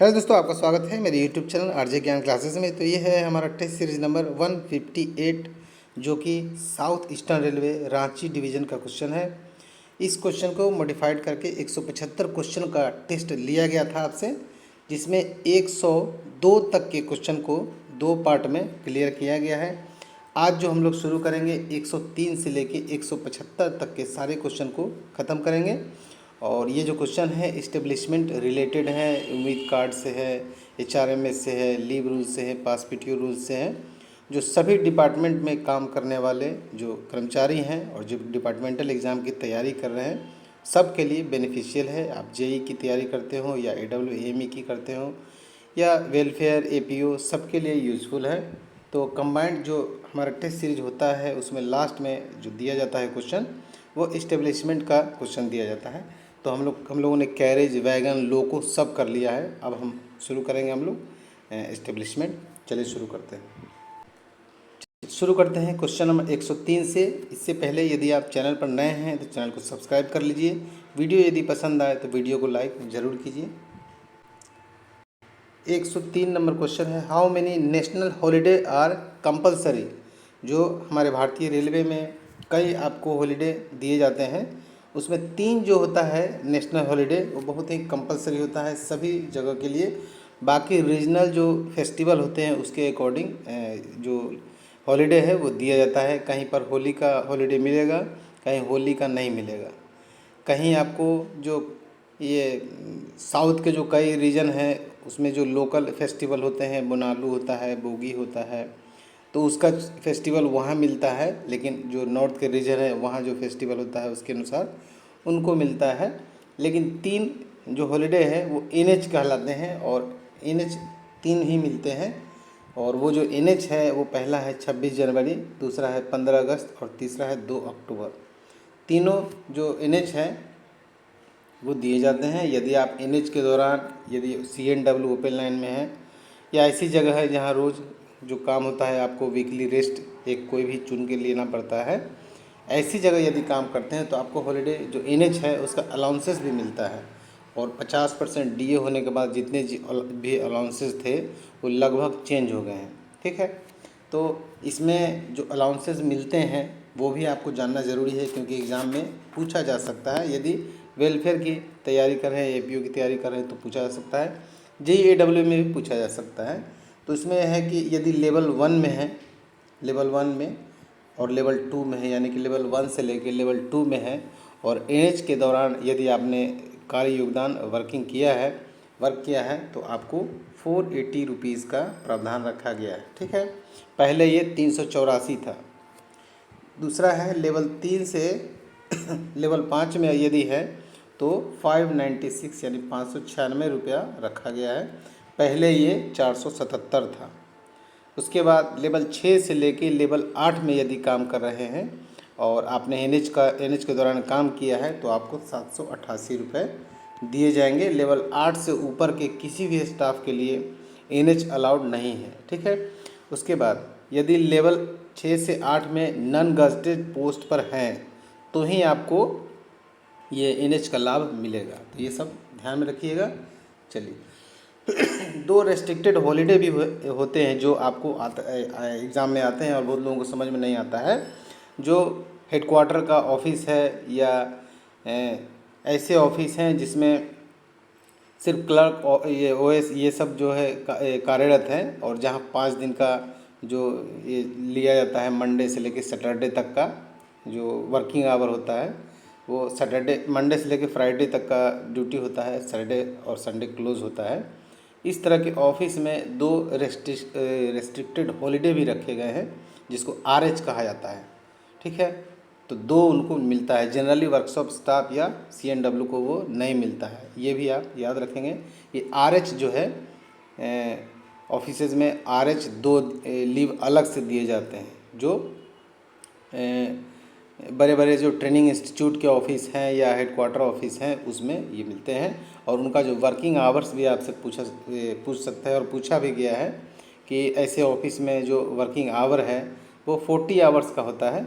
Hello दोस्तों, आपका स्वागत है मेरे यूट्यूब चैनल आरजे ज्ञान क्लासेस में। तो ये है हमारा टेस्ट सीरीज नंबर 158 जो कि south eastern railway Ranchi division का क्वेश्चन है। इस क्वेश्चन को मॉडिफाइड करके 175 क्वेश्चन का टेस्ट लिया गया था आपसे, जिसमें 102 तक के क्वेश्चन को 2 पार्ट में क्लियर किया गया है। आज जो हम लोग शुरू करेंगे 103 से लेके 175 तक के सारे क्वेश्चन को ख़त्म करेंगे। और ये जो क्वेश्चन है इस्टेब्लिशमेंट रिलेटेड है, उम्मीद कार्ड से है, एचआरएमएस से है, लीव रूल से है, पास पीटीओ रूल से है। जो सभी डिपार्टमेंट में काम करने वाले जो कर्मचारी हैं और जो डिपार्टमेंटल एग्ज़ाम की तैयारी कर रहे हैं, सब के लिए बेनिफिशियल है। आप जेई की तैयारी करते हो या एडब्ल्यूएमई की करते हो या वेलफेयर एपीओ, सबके लिए यूज़फुल है। तो कंबाइंड जो हमारा टेस्ट सीरीज होता है उसमें लास्ट में जो दिया जाता है क्वेश्चन, वो इस्टेब्लिशमेंट का क्वेश्चन दिया जाता है। तो हम लोगों ने कैरेज, वैगन, लोको सब कर लिया है। अब हम शुरू करेंगे हम लोग इस्टेब्लिशमेंट। चलिए शुरू करते हैं क्वेश्चन नंबर 103 से। इससे पहले यदि आप चैनल पर नए हैं तो चैनल को सब्सक्राइब कर लीजिए। वीडियो यदि पसंद आए तो वीडियो को लाइक ज़रूर कीजिए। 103 नंबर क्वेश्चन है, how many national holiday are compulsory. जो हमारे भारतीय रेलवे में कई आपको हॉलीडे दिए जाते हैं, उसमें 3 जो होता है नेशनल हॉलीडे वो बहुत ही कंपलसरी होता है सभी जगह के लिए। बाकी रीजनल जो फेस्टिवल होते हैं उसके अकॉर्डिंग जो हॉलीडे है वो दिया जाता है। कहीं पर होली का हॉलीडे मिलेगा, कहीं होली का नहीं मिलेगा। कहीं आपको जो ये साउथ के जो कई रीजन हैं उसमें जो लोकल फेस्टिवल होते हैं, बोनालू होता है, बोगी होता है, तो उसका फेस्टिवल वहाँ मिलता है। लेकिन जो नॉर्थ के रीजन है वहाँ जो फेस्टिवल होता है उसके अनुसार उनको मिलता है। लेकिन 3 जो हॉलीडे हैं वो एनएच कहलाते हैं और एनएच 3 ही मिलते हैं। और वो जो एनएच है वो पहला है 26 जनवरी, दूसरा है 15 अगस्त और तीसरा है 2 अक्टूबर। तीनों जो एनएच है वो दिए जाते हैं। यदि आप एनएच के दौरान यदि सीएनडब्ल्यू ओपन लाइन में है या ऐसी जगह है जहाँ रोज़ जो काम होता है आपको वीकली रेस्ट एक कोई भी चुन के लेना पड़ता है, ऐसी जगह यदि काम करते हैं तो आपको हॉलीडे जो एनएच है उसका अलाउंसेस भी मिलता है। और 50% डीए होने के बाद जितने भी अलाउंसेस थे वो लगभग चेंज हो गए हैं। ठीक है, तो इसमें जो अलाउंसेस मिलते हैं वो भी आपको जानना ज़रूरी है, क्योंकि एग्ज़ाम में पूछा जा सकता है। यदि वेलफेयर की तैयारी कर रहे हैं, एपीओ की तैयारी कर रहे हैं तो पूछा जा सकता है। जेईएडब्ल्यू में भी पूछा जा सकता है। तो इसमें है कि यदि लेवल 1 में है, लेवल 1 में और लेवल 2 में है, यानी कि लेवल 1 से लेकर लेवल 2 में है, और एनएच के दौरान यदि आपने कार्य योगदान वर्क किया है तो आपको 480 रुपीज़ का प्रावधान रखा गया है। ठीक है, पहले ये 384 था। दूसरा है लेवल 3 से लेवल 5 में यदि है तो 596 यानी 596 रुपया रखा गया है। पहले ये 477 था। उसके बाद लेवल 6 से लेके लेवल 8 में यदि काम कर रहे हैं और आपने एनएच के दौरान काम किया है तो आपको 788 रुपये दिए जाएंगे। लेवल 8 से ऊपर के किसी भी स्टाफ के लिए एनएच अलाउड नहीं है। ठीक है, उसके बाद यदि लेवल 6 से 8 में नॉन गज़टेड पोस्ट पर हैं तो ही आपको ये एनएच का लाभ मिलेगा। तो ये सब ध्यान में रखिएगा। चलिए 2 रेस्ट्रिक्टेड हॉलीडे भी होते हैं जो आपको एग्ज़ाम में आते हैं और बहुत लोगों को समझ में नहीं आता है। जो हेडक्वार्टर का ऑफिस है या ऐसे ऑफिस हैं जिसमें सिर्फ क्लर्क और ये ओएस ये सब जो है कार्यरत हैं, और जहाँ 5 दिन का जो ये लिया जाता है मंडे से लेकर सैटरडे तक का जो वर्किंग आवर होता है, वो मंडे से लेकर फ्राइडे तक का ड्यूटी होता है, सैटरडे और संडे क्लोज होता है। इस तरह के ऑफिस में 2 रेस्ट्रिक्टेड हॉलीडे भी रखे गए हैं जिसको आरएच कहा जाता है। ठीक है, तो 2 उनको मिलता है। जनरली वर्कशॉप स्टाफ या सीएनडब्ल्यू को वो नहीं मिलता है, ये भी आप याद रखेंगे। ये आरएच जो है ऑफिसेज में आरएच 2 लीव अलग से दिए जाते हैं। जो बड़े बड़े जो ट्रेनिंग इंस्टीट्यूट के ऑफिस हैं या हेडक्वार्टर ऑफिस हैं उसमें ये मिलते हैं। और उनका जो वर्किंग आवर्स भी आपसे पूछ सकता है और पूछा भी गया है कि ऐसे ऑफिस में जो वर्किंग आवर है वो 40 आवर्स का होता है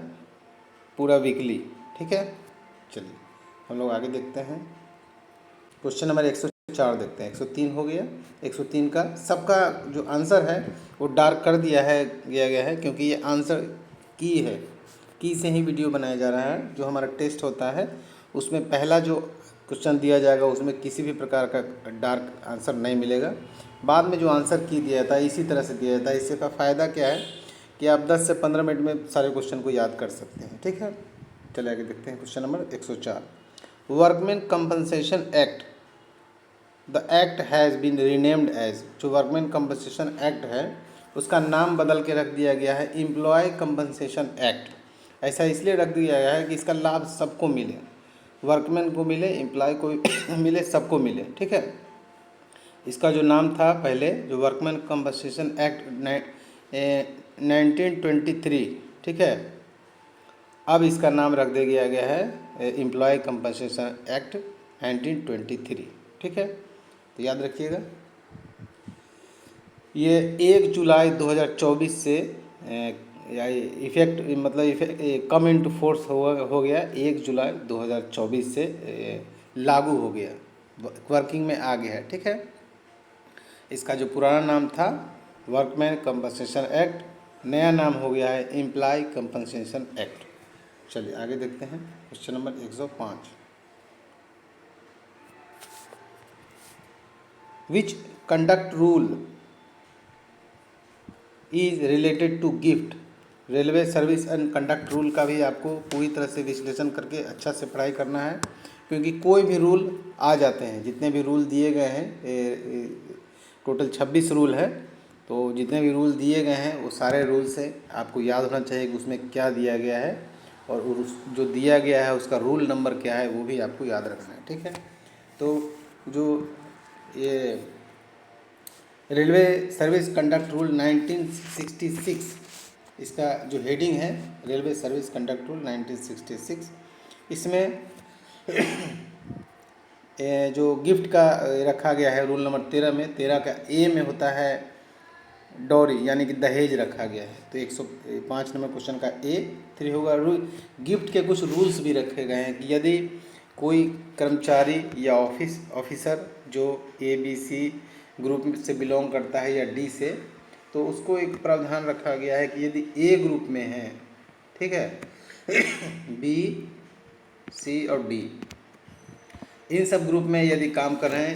पूरा वीकली। ठीक है, चलिए हम लोग आगे देखते हैं। क्वेश्चन नंबर 104 देखते हैं। 103 हो गया। 103 का सबका जो आंसर है वो डार्क कर दिया गया है क्योंकि ये आंसर की है। की से ही वीडियो बनाया जा रहा है। जो हमारा टेस्ट होता है उसमें पहला जो क्वेश्चन दिया जाएगा उसमें किसी भी प्रकार का डार्क आंसर नहीं मिलेगा। बाद में जो आंसर की दिया जाता है इसी तरह से दिया जाता है। इससे का फ़ायदा क्या है कि आप 10 से 15 मिनट में सारे क्वेश्चन को याद कर सकते हैं। ठीक है, चलिए आगे देखते हैं। Question number 104, workman compensation act, the act has been renamed as. जो वर्कमैन कंपनसेशन एक्ट है उसका नाम बदल के रख दिया गया है एम्प्लॉय कंपनसेशन एक्ट। ऐसा इसलिए रख दिया गया है कि इसका लाभ सबको मिले, वर्कमैन को मिले, एम्प्लॉय को मिले, सबको मिले। ठीक है, इसका जो नाम था पहले जो वर्कमैन कंपनसेशन एक्ट 1923, ठीक है, अब इसका नाम रख दिया गया है एम्प्लॉय कंपनसेशन एक्ट 1923। ठीक है, तो याद रखिएगा ये 1 जुलाई 2024 से इफेक्ट मतलब कम इनटू फोर्स हो गया। 1 जुलाई 2024 से लागू हो गया, वर्किंग में आ गया है। ठीक है, इसका जो पुराना नाम था वर्कमैन कंपनसेशन एक्ट, नया नाम हो गया है एम्प्लॉय कंपनसेशन एक्ट। चलिए आगे देखते हैं। Question number 105, which conduct rule is related to gift. Railway service and conduct rule का भी आपको पूरी तरह से विश्लेषण करके अच्छा से पढ़ाई करना है क्योंकि कोई भी रूल आ जाते हैं। जितने भी रूल दिए गए हैं टोटल 26 रूल है, तो जितने भी रूल दिए गए हैं वो सारे रूल से आपको याद होना चाहिए कि उसमें क्या दिया गया है और उस जो दिया गया है उसका रूल नंबर क्या है वो भी आपको याद रखना है। ठीक है, तो जो ये रेलवे सर्विस कंडक्ट रूल 1966, इसका जो हेडिंग है रेलवे सर्विस कंडक्ट रूल 1966, इसमें जो गिफ्ट का रखा गया है रूल नंबर 13 में, 13 का ए में होता है डॉरी यानी कि दहेज रखा गया है। तो 105 नंबर क्वेश्चन का A3 होगा। गिफ्ट के कुछ रूल्स भी रखे गए हैं कि यदि कोई कर्मचारी या ऑफिसर जो ABC ग्रुप से बिलोंग करता है या D से, तो उसको एक प्रावधान रखा गया है कि यदि A ग्रुप में है, ठीक है, B, C और D, इन सब ग्रुप में यदि काम कर रहे हैं,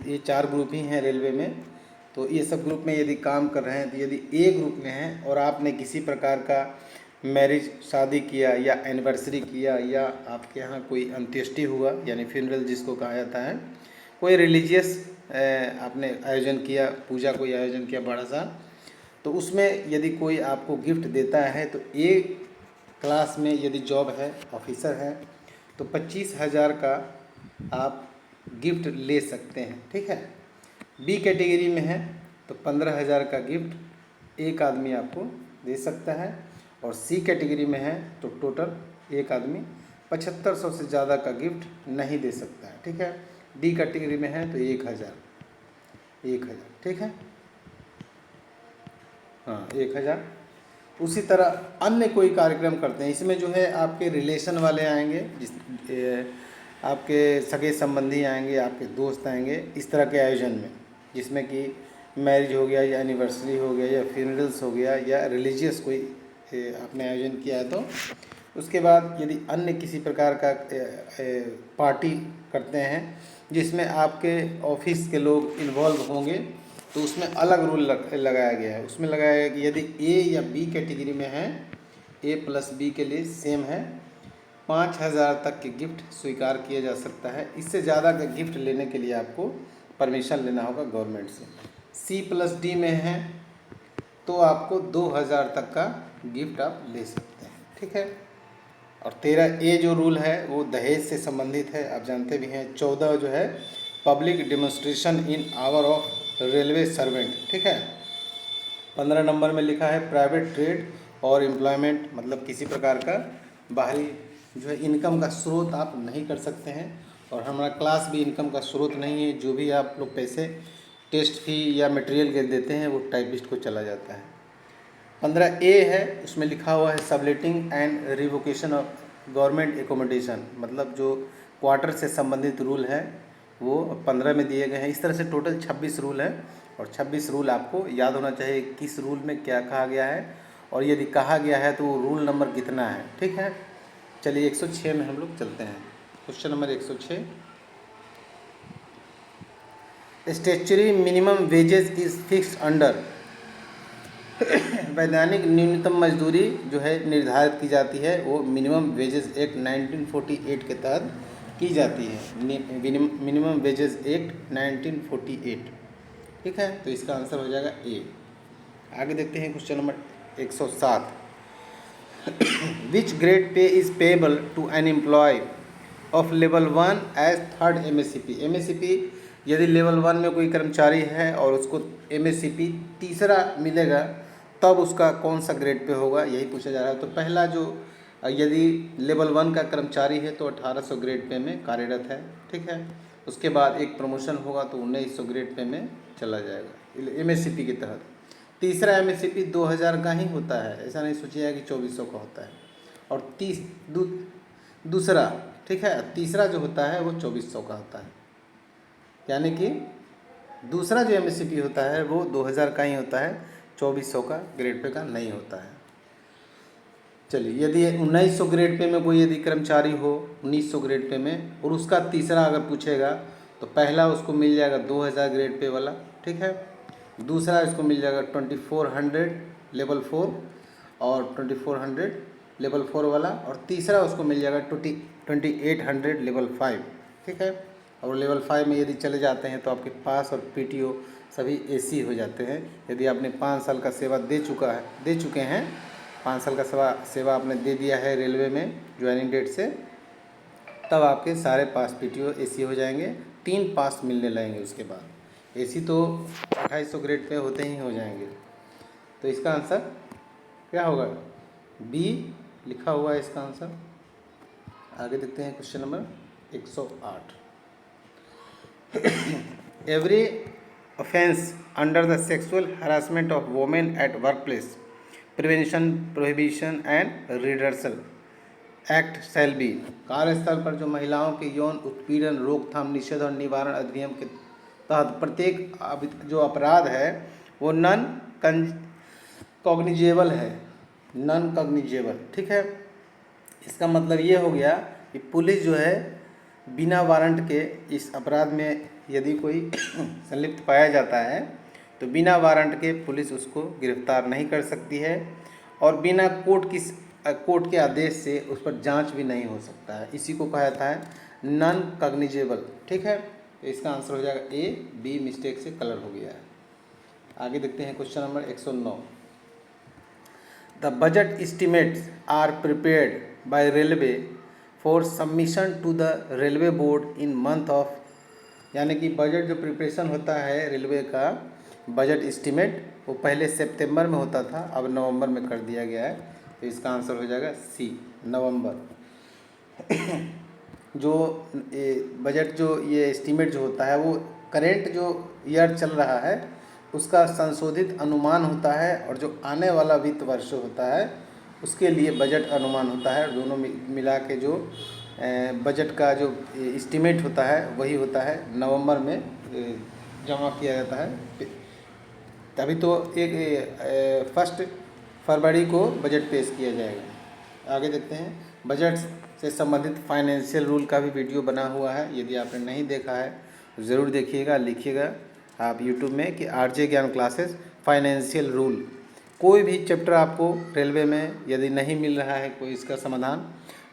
ये 4 ग्रुप ही हैं रेलवे में, तो ये सब ग्रुप में यदि काम कर रहे हैं, तो यदि A ग्रुप में हैं और आपने किसी प्रकार का मैरिज, शादी किया या एनिवर्सरी किया या आपके यहाँ कोई अंत्येष्टि हुआ यानी फ्यूनरल जिसको कहा जाता है, कोई रिलीजियस आपने आयोजन किया, पूजा कोई आयोजन किया बड़ा सा, तो उसमें यदि कोई आपको गिफ्ट देता है तो A क्लास में यदि जॉब है, ऑफिसर है, तो 25,000 का आप गिफ्ट ले सकते हैं। ठीक है, B कैटेगरी में है तो 15,000 का गिफ्ट एक आदमी आपको दे सकता है और C कैटेगरी में है तो टोटल एक आदमी 7500 से ज़्यादा का गिफ्ट नहीं दे सकता है। ठीक है, D कैटेगरी में है तो 1,000। ठीक है, हाँ 1,000। उसी तरह अन्य कोई कार्यक्रम करते हैं, इसमें जो है आपके रिलेशन वाले आएंगे, आपके सगे संबंधी आएंगे, आपके दोस्त आएंगे, इस तरह के आयोजन में जिसमें कि मैरिज हो गया या एनिवर्सरी हो गया या फ्यूनरल्स हो गया या रिलीजियस कोई आपने आयोजन किया है, तो उसके बाद यदि अन्य किसी प्रकार का पार्टी करते हैं जिसमें आपके ऑफिस के लोग इन्वॉल्व होंगे, तो उसमें अलग रूल लगाया गया है। उसमें लगाया गया कि यदि A या B कैटेगरी में है, A प्लस B के लिए सेम है, 5,000 तक के गिफ्ट स्वीकार किया जा सकता है। इससे ज़्यादा का गिफ्ट लेने के लिए आपको परमिशन लेना होगा गवर्नमेंट से। C प्लस D में है तो आपको 2,000 तक का गिफ्ट आप ले सकते हैं। ठीक है, और 13A जो रूल है वो दहेज से संबंधित है, आप जानते भी हैं। 14 जो है public demonstration in hour of railway servant. ठीक है, 15 नंबर में लिखा है प्राइवेट ट्रेड और एम्प्लॉयमेंट, मतलब किसी प्रकार का बाहरी जो है इनकम का स्रोत आप नहीं कर सकते हैं और हमारा क्लास भी इनकम का स्रोत नहीं है। जो भी आप लोग पैसे टेस्ट फी या मटेरियल के देते हैं वो टाइपिस्ट को चला जाता है। 15A है, उसमें लिखा हुआ है subletting and revocation of government accommodation, मतलब जो क्वार्टर से संबंधित रूल है वो 15 में दिए गए हैं। इस तरह से टोटल 26 रूल हैं और 26 रूल आपको याद होना चाहिए किस रूल में क्या कहा गया है और यदि कहा गया है तो वो रूल नंबर कितना है। ठीक है, चलिए 106 में हम लोग चलते हैं। Question number 106, statutory minimum wages is fixed under. वैधानिक न्यूनतम मजदूरी जो है निर्धारित की जाती है वो मिनिमम वेजेस एक्ट 1948 के तहत की जाती है। Minimum wages act 1948। ठीक है, तो इसका आंसर हो जाएगा ए। आगे देखते हैं question number 107, which grade pay is payable to an employ of level 1 as third MSCP. MSCP यदि लेवल 1 में कोई कर्मचारी है और उसको एमएससीपी तीसरा मिलेगा तब उसका कौन सा ग्रेड पे होगा, यही पूछा जा रहा है। तो पहला जो यदि लेवल 1 का कर्मचारी है तो 1800 ग्रेड पे में कार्यरत है। ठीक है, उसके बाद एक प्रमोशन होगा तो 1900 ग्रेड पे में चला जाएगा एमएससीपी के तहत। तीसरा एमएससीपी 2000 का ही होता है, ऐसा नहीं सोचिएगा कि 2400 का होता है। और दूसरा, ठीक है, तीसरा जो होता है वो 2400 का होता है, यानी कि दूसरा जो एमएससीपी होता है वो 2000 का ही होता है, 2400 का ग्रेड पे का नहीं होता है। चलिए, यदि 1900 ग्रेड पे में कोई यदि कर्मचारी हो 1900 ग्रेड पे में और उसका तीसरा अगर पूछेगा तो पहला उसको मिल जाएगा 2000 ग्रेड पे वाला। ठीक है, दूसरा इसको मिल जाएगा 2400 लेवल 4 और 2400 लेवल 4 वाला, और तीसरा उसको मिल जाएगा 2800 लेवल 5। ठीक है, और लेवल 5 में यदि चले जाते हैं तो आपके पास और पीटीओ सभी एसी हो जाते हैं। यदि आपने 5 साल का सेवा दे चुके हैं 5 साल का सेवा आपने दे दिया है रेलवे में ज्वाइनिंग डेट से, तब आपके सारे पास पीटीओ एसी हो जाएंगे। 3 पास मिलने लगेंगे उसके बाद। एसी तो 2800 ग्रेड पे होते ही हो जाएंगे। तो इसका आंसर क्या होगा, बी लिखा हुआ है इसका आंसर। आगे देखते हैं question number 108, every offence under the sexual harassment of women at work place prevention prohibition and redressal act shall be. कार्यस्थल पर जो महिलाओं के यौन उत्पीड़न रोकथाम निषेध और निवारण अधिनियम के तहत प्रत्येक जो अपराध है वो नॉन कॉग्निजेबल है, नॉन कॉग्निजेबल। ठीक है, इसका मतलब ये हो गया कि पुलिस जो है बिना वारंट के इस अपराध में यदि कोई संलिप्त पाया जाता है तो बिना वारंट के पुलिस उसको गिरफ्तार नहीं कर सकती है और बिना कोर्ट के आदेश से उस पर जांच भी नहीं हो सकता है। इसी को कहा जाता है नॉन कॉग्निजेबल। ठीक है, तो इसका आंसर हो जाएगा ए। बी मिस्टेक से कलर हो गया है। आगे देखते हैं question number 109, the budget estimates are prepared by railway for submission to the railway board in month of, यानी कि बजट जो प्रिपरेशन होता है रेलवे का बजट एस्टिमेट वो पहले सितंबर में होता था, अब नवंबर में कर दिया गया है। तो इसका आंसर हो जाएगा सी, नवंबर। जो बजट जो ये एस्टिमेट जो होता है वो करेंट जो ईयर चल रहा है उसका संशोधित अनुमान होता है और जो आने वाला वित्त वर्ष होता है उसके लिए बजट अनुमान होता है। दोनों मिला के जो बजट का जो एस्टिमेट होता है वही होता है, नवंबर में जमा किया जाता है। तभी तो 1 फरवरी को बजट पेश किया जाएगा। आगे देखते हैं, बजट से संबंधित फाइनेंशियल रूल का भी वीडियो बना हुआ है, यदि आपने नहीं देखा है तो ज़रूर देखिएगा। लिखिएगा आप यूट्यूब में कि आरजे ज्ञान क्लासेस फाइनेंशियल रूल। कोई भी चैप्टर आपको रेलवे में यदि नहीं मिल रहा है कोई इसका समाधान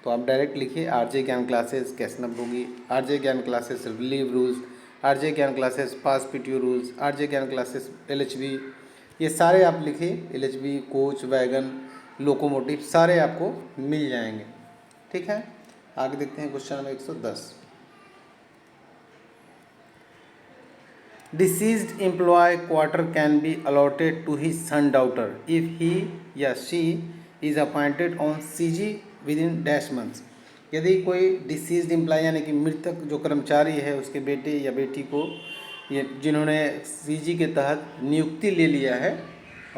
तो आप डायरेक्ट लिखिए आरजे ज्ञान क्लासेस कैसनब होगी, आरजे ज्ञान क्लासेस लीव रूल्स, आरजे ज्ञान क्लासेस पास पीटीओ रूल्स, आरजे ज्ञान क्लासेस एलएचबी, ये सारे आप लिखिए। एलएचबी, कोच, वैगन, लोकोमोटिव सारे आपको मिल जाएंगे। ठीक है, आगे देखते हैं question number 110, deceased employee quarter can be allotted to his son daughter if he या she is appointed on CG within dash months. यदि कोई डिसीज्ड एम्प्लॉय यानी कि मृतक जो कर्मचारी है उसके बेटे या बेटी को ये जिन्होंने सीजी के तहत नियुक्ति ले लिया है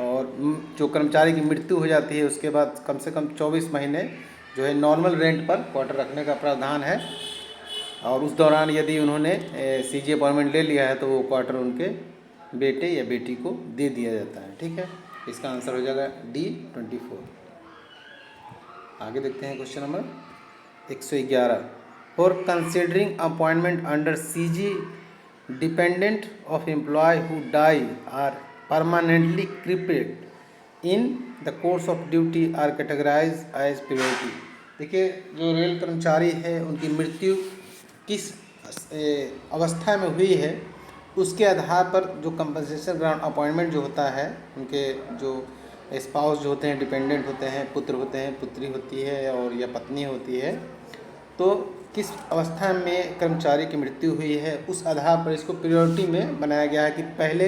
और जो कर्मचारी की मृत्यु हो जाती है उसके बाद कम से कम 24 महीने जो है नॉर्मल रेंट पर क्वार्टर रखने का प्रावधान है। और उस दौरान यदि उन्होंने सीजी अपॉइंटमेंट ले लिया है तो वो क्वार्टर उनके बेटे या बेटी को दे दिया जाता है। ठीक है, इसका आंसर हो जाएगा D24। आगे देखते हैं question number 111। For considering appointment under CG dependent of employee who die or permanently crippled in the course of duty are categorise as priority. देखिए, जो रेल कर्मचारी है उनकी मृत्यु किस अवस्था में हुई है उसके आधार पर जो कंपनसेशन ग्राउंड अपॉइंटमेंट जो होता है, उनके जो स्पाउस जो होते हैं, डिपेंडेंट होते हैं, पुत्र होते हैं, पुत्री होती है और या पत्नी होती है, तो किस अवस्था में कर्मचारी की मृत्यु हुई है उस आधार पर इसको प्रायोरिटी में बनाया गया है कि पहले,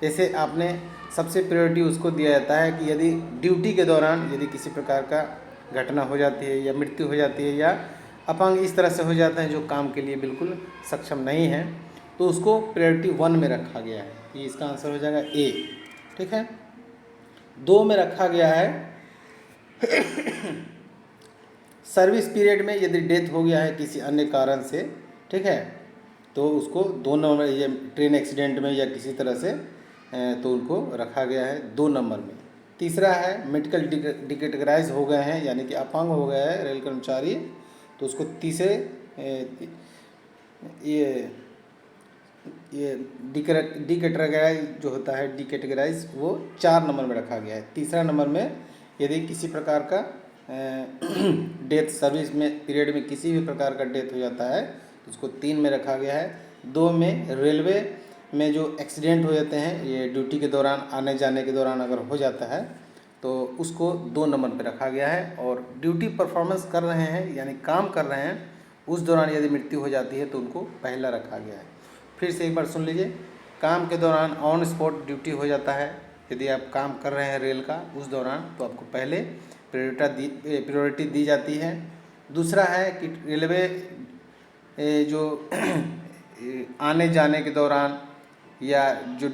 जैसे आपने सबसे प्रायोरिटी उसको दिया जाता है कि यदि ड्यूटी के दौरान यदि किसी प्रकार का घटना हो जाती है या मृत्यु हो जाती है या अपंग इस तरह से हो जाता है जो काम के लिए बिल्कुल सक्षम नहीं है, तो उसको प्रायोरिटी 1 में रखा गया है। ये इसका आंसर हो जाएगा A। ठीक है, 2 में रखा गया है सर्विस पीरियड में यदि डेथ हो गया है किसी अन्य कारण से, ठीक है, तो उसको 2 नंबर, ये ट्रेन एक्सीडेंट में या किसी तरह से, तो उनको रखा गया है 2 नंबर में। तीसरा है मेडिकल डिकेटेगराइज हो गए हैं, यानी कि अपंग हो गया है रेल कर्मचारी, तो उसको तीसरे ये डिकेटेगराइज जो होता है, डिकेटेगराइज, वो 4 नंबर में रखा गया है। तीसरा नंबर में यदि किसी प्रकार का डेथ सर्विस में पीरियड में किसी भी प्रकार का डेथ हो जाता है तो उसको 3 में रखा गया है। 2 में रेलवे में जो एक्सीडेंट हो जाते हैं, ये ड्यूटी के दौरान आने जाने के दौरान अगर हो जाता है तो उसको 2 नंबर पर रखा गया है। और ड्यूटी परफॉर्मेंस कर रहे हैं यानी काम कर रहे हैं उस दौरान यदि मृत्यु हो जाती है तो उनको पहला रखा गया है। फिर से एक बार सुन लीजिए, काम के दौरान ऑन स्पॉट ड्यूटी हो जाता है, यदि आप काम कर रहे हैं रेल का उस दौरान, तो आपको पहले प्रायोरिटी दी जाती है। दूसरा है कि रेलवे जो आने जाने के दौरान या जो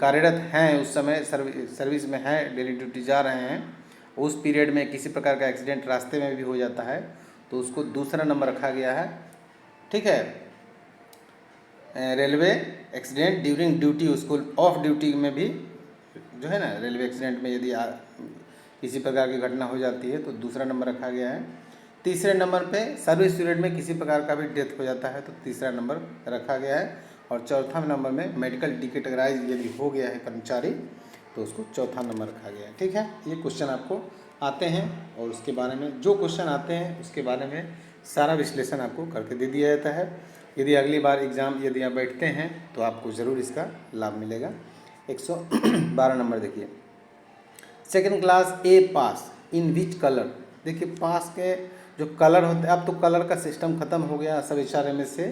कार्यरत हैं उस समय सर्विस में हैं, डेली ड्यूटी जा रहे हैं, उस पीरियड में किसी प्रकार का एक्सीडेंट रास्ते में भी हो जाता है तो उसको दूसरा नंबर रखा गया है। ठीक है, रेलवे एक्सीडेंट ड्यूरिंग ड्यूटी, उसको ऑफ ड्यूटी में भी जो है ना, रेलवे एक्सीडेंट में यदि किसी प्रकार की घटना हो जाती है तो दूसरा नंबर रखा गया है। तीसरे नंबर पे सर्विस पीरियड में किसी प्रकार का भी डेथ हो जाता है तो तीसरा नंबर रखा गया है। और चौथा नंबर में मेडिकल डिकेटेगराइज यदि हो गया है कर्मचारी तो उसको चौथा नंबर रखा गया है। ठीक है, ये क्वेश्चन आपको आते हैं और उसके बारे में, जो क्वेश्चन आते हैं उसके बारे में सारा विश्लेषण आपको करके दे दिया जाता है। यदि अगली बार एग्ज़ाम यदि आप बैठते हैं तो आपको ज़रूर इसका लाभ मिलेगा। 112 नंबर देखिए, second class A pass in which colour. देखिए, पास के जो कलर होते हैं, अब तो कलर का सिस्टम ख़त्म हो गया, सब HRMS से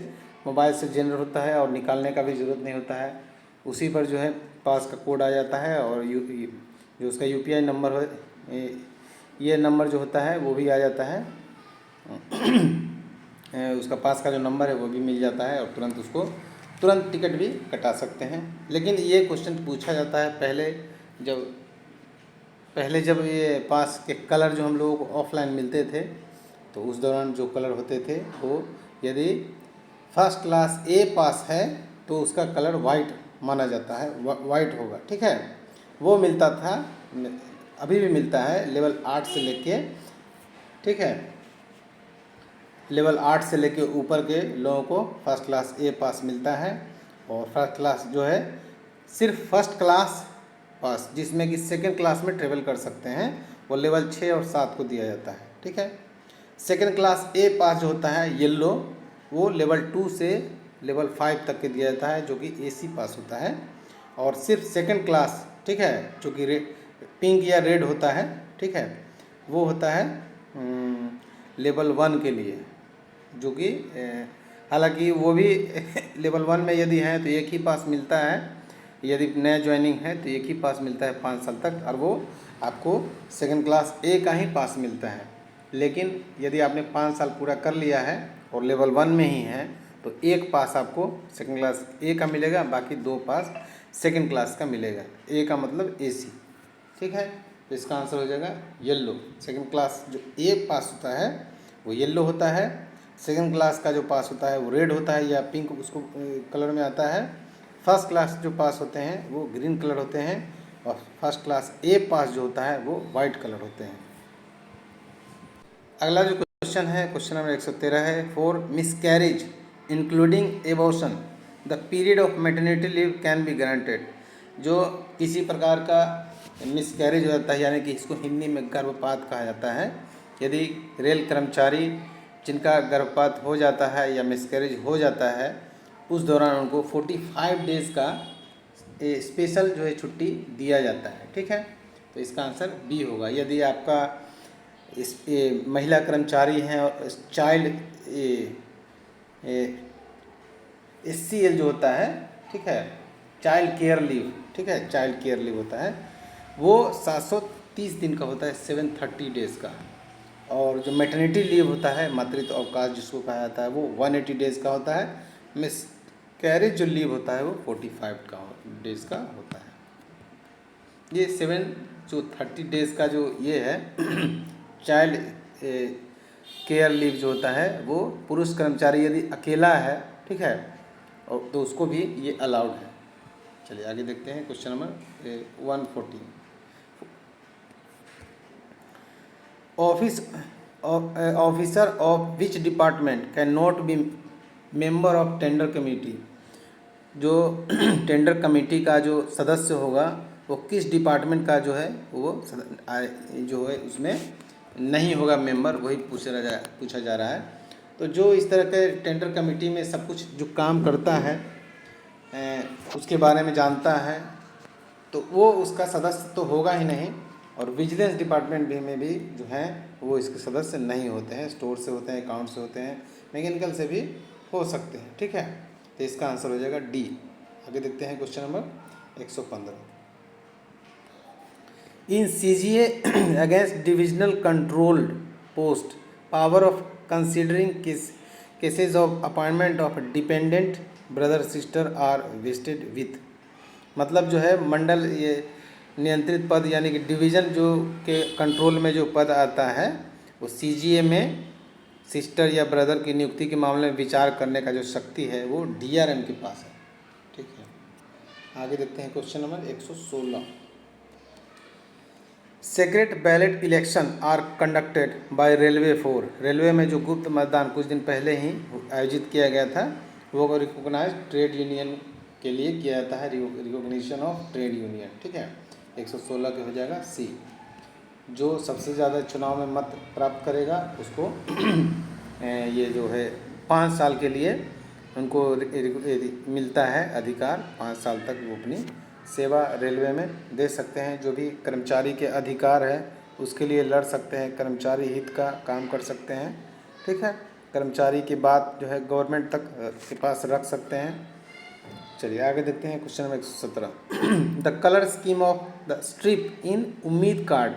मोबाइल से जनरेट होता है और निकालने का भी ज़रूरत नहीं होता है, उसी पर जो है पास का कोड आ जाता है और जो उसका UPI नंबर हो, ये नंबर जो होता है वो भी आ जाता है उसका पास का जो नंबर है वो भी मिल जाता है और तुरंत टिकट भी कटा सकते हैं। लेकिन ये क्वेश्चन पूछा जाता है पहले जब ये पास के कलर जो हम लोगों को ऑफलाइन मिलते थे तो उस दौरान जो कलर होते थे वो, यदि फर्स्ट क्लास ए पास है तो उसका कलर वाइट माना जाता है, वाइट होगा। ठीक है, वो मिलता था, अभी भी मिलता है लेवल 8 से लेके, ठीक है, लेवल 8 से लेके ऊपर के लोगों को फर्स्ट क्लास ए पास मिलता है। और फर्स्ट क्लास जो है सिर्फ फर्स्ट क्लास पास, जिसमें कि सेकंड क्लास में ट्रेवल कर सकते हैं, वो लेवल 6 और 7 को दिया जाता है। ठीक है, सेकंड क्लास ए पास जो होता है येलो, वो लेवल 2 से लेवल 5 तक के दिया जाता है, जो कि AC पास होता है। और सिर्फ सेकंड क्लास, ठीक है, जो कि पिंक या रेड होता है, ठीक है, वो होता है लेवल 1 के लिए, जो कि हालांकि वो भी लेवल 1 में यदि हैं तो एक ही पास मिलता है, यदि नया ज्वाइनिंग है तो एक ही पास मिलता है 5 साल तक, और वो आपको सेकंड क्लास ए का ही पास मिलता है। लेकिन यदि आपने 5 साल पूरा कर लिया है और लेवल 1 में ही है तो एक पास आपको सेकंड क्लास ए का मिलेगा, बाकी 2 पास सेकंड क्लास का मिलेगा। ए का मतलब AC। ठीक है, तो इसका आंसर हो जाएगा येलो। सेकंड क्लास जो ए पास होता है वो येलो होता है, सेकंड क्लास का जो पास होता है वो रेड होता है या पिंक उसको कलर में आता है। फर्स्ट क्लास जो पास होते हैं वो ग्रीन कलर होते हैं और फर्स्ट क्लास ए पास जो होता है वो वाइट कलर होते हैं। अगला जो क्वेश्चन है क्वेश्चन नंबर 113 है, for miscarriage including abortion the period of maternity leave can be granted. जो किसी प्रकार का मिसकैरेज हो जाता है यानी कि इसको हिंदी में गर्भपात कहा जाता है, यदि रेल कर्मचारी जिनका गर्भपात हो जाता है या मिसकैरेज हो जाता है उस दौरान उनको 45 डेज़ का स्पेशल जो है छुट्टी दिया जाता है। ठीक है, तो इसका आंसर बी होगा। यदि आपका इस महिला कर्मचारी हैं और चाइल्ड SCL जो होता है, ठीक है, चाइल्ड केयर लीव, ठीक है, चाइल्ड केयर लीव होता है वो 730 दिन का होता है, 730 डेज़ का। और जो मैटरनिटी लीव होता है मातृत्व अवकाश जिसको कहा जाता है वो 180 डेज़ का होता है। मिस कैरेज जो लीव होता है वो 45 डेज़ का होता है। ये 730 डेज़ का जो ये है चाइल्ड केयर लीव जो होता है वो पुरुष कर्मचारी यदि अकेला है, ठीक है, और तो उसको भी ये अलाउड है। चलिए आगे देखते हैं question number 114। Officer of which department can not be member of tender committee. जो टेंडर कमेटी का जो सदस्य होगा वो किस डिपार्टमेंट का जो है वो जो है उसमें नहीं होगा मेंबर, वही पूछा जा रहा है। तो जो इस तरह के टेंडर कमेटी में सब कुछ जो काम करता है उसके बारे में जानता है तो वो उसका सदस्य तो होगा ही नहीं। और विजिलेंस डिपार्टमेंट में भी जो हैं वो इसके सदस्य नहीं होते हैं, स्टोर से होते हैं, अकाउंट से होते हैं, मैकेनिकल से भी हो सकते हैं। ठीक है, तो इसका आंसर हो जाएगा डी। आगे देखते हैं question number 115। In CGA against divisional controlled post power of considering cases of appointment of dependent brother sister are vested with. मतलब जो है मंडल ये नियंत्रित पद यानी कि डिवीज़न जो के कंट्रोल में जो पद आता है वो CGA में सिस्टर या ब्रदर की नियुक्ति के मामले में विचार करने का जो शक्ति है वो DRM के पास है। ठीक है, आगे देखते हैं question number 116। Secret ballot election are conducted by railway for. Railway में जो गुप्त मतदान कुछ दिन पहले ही आयोजित किया गया था वो रिकॉग्नाइज ट्रेड यूनियन के लिए किया जाता है, रिकॉग्निशन ऑफ ट्रेड यूनियन। ठीक है, 116 के हो जाएगा सी। जो सबसे ज़्यादा चुनाव में मत प्राप्त करेगा उसको ये जो है 5 साल के लिए उनको मिलता है अधिकार, 5 साल तक वो अपनी सेवा रेलवे में दे सकते हैं। जो भी कर्मचारी के अधिकार है उसके लिए लड़ सकते हैं, कर्मचारी हित का काम कर सकते हैं। ठीक है, कर्मचारी की बात जो है गवर्नमेंट तक के पास रख सकते हैं। चलिए आगे देखते हैं question number 117। The colour scheme of the strip in Umeed card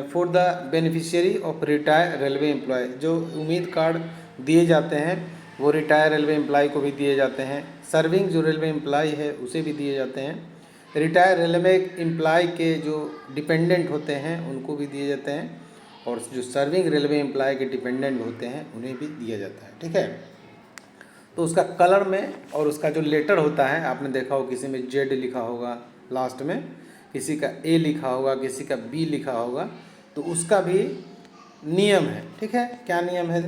for the beneficiary of retire railway employee. जो उम्मीद कार्ड दिए जाते हैं वो रिटायर रेलवे एम्प्लॉय को भी दिए जाते हैं, सर्विंग जो रेलवे एम्प्लॉय है उसे भी दिए जाते हैं, रिटायर रेलवे एम्प्लॉय के जो डिपेंडेंट होते हैं उनको भी दिए जाते हैं, और जो सर्विंग रेलवे एम्प्लॉय के डिपेंडेंट होते हैं उन्हें भी दिया जाता है। ठीक है, तो उसका कलर में और उसका जो लेटर होता है आपने देखा हो किसी में Z लिखा होगा लास्ट में, किसी का A लिखा होगा, किसी का B लिखा होगा, तो उसका भी नियम है। ठीक है, क्या नियम है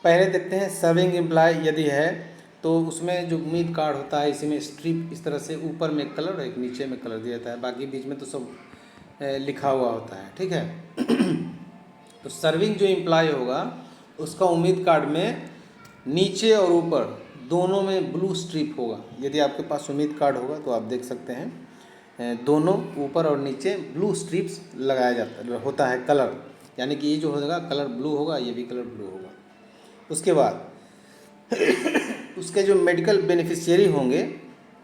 पहले देखते हैं। सर्विंग एम्प्लॉय यदि है तो उसमें जो उम्मीद कार्ड होता है इसी में स्ट्रिप इस तरह से ऊपर में एक कलर और एक नीचे में कलर दिया जाता है, बाकी बीच में तो सब लिखा हुआ होता है। ठीक है, तो सर्विंग जो एम्प्लॉय होगा उसका उम्मीद कार्ड में नीचे और ऊपर दोनों में ब्लू स्ट्रिप होगा। यदि आपके पास उम्मीद कार्ड होगा तो आप देख सकते हैं दोनों ऊपर और नीचे ब्लू स्ट्रिप्स लगाया जाता होता है कलर, यानी कि ये जो होगा कलर ब्लू होगा, ये भी कलर ब्लू होगा। उसके बाद उसके जो मेडिकल बेनिफिशियरी होंगे,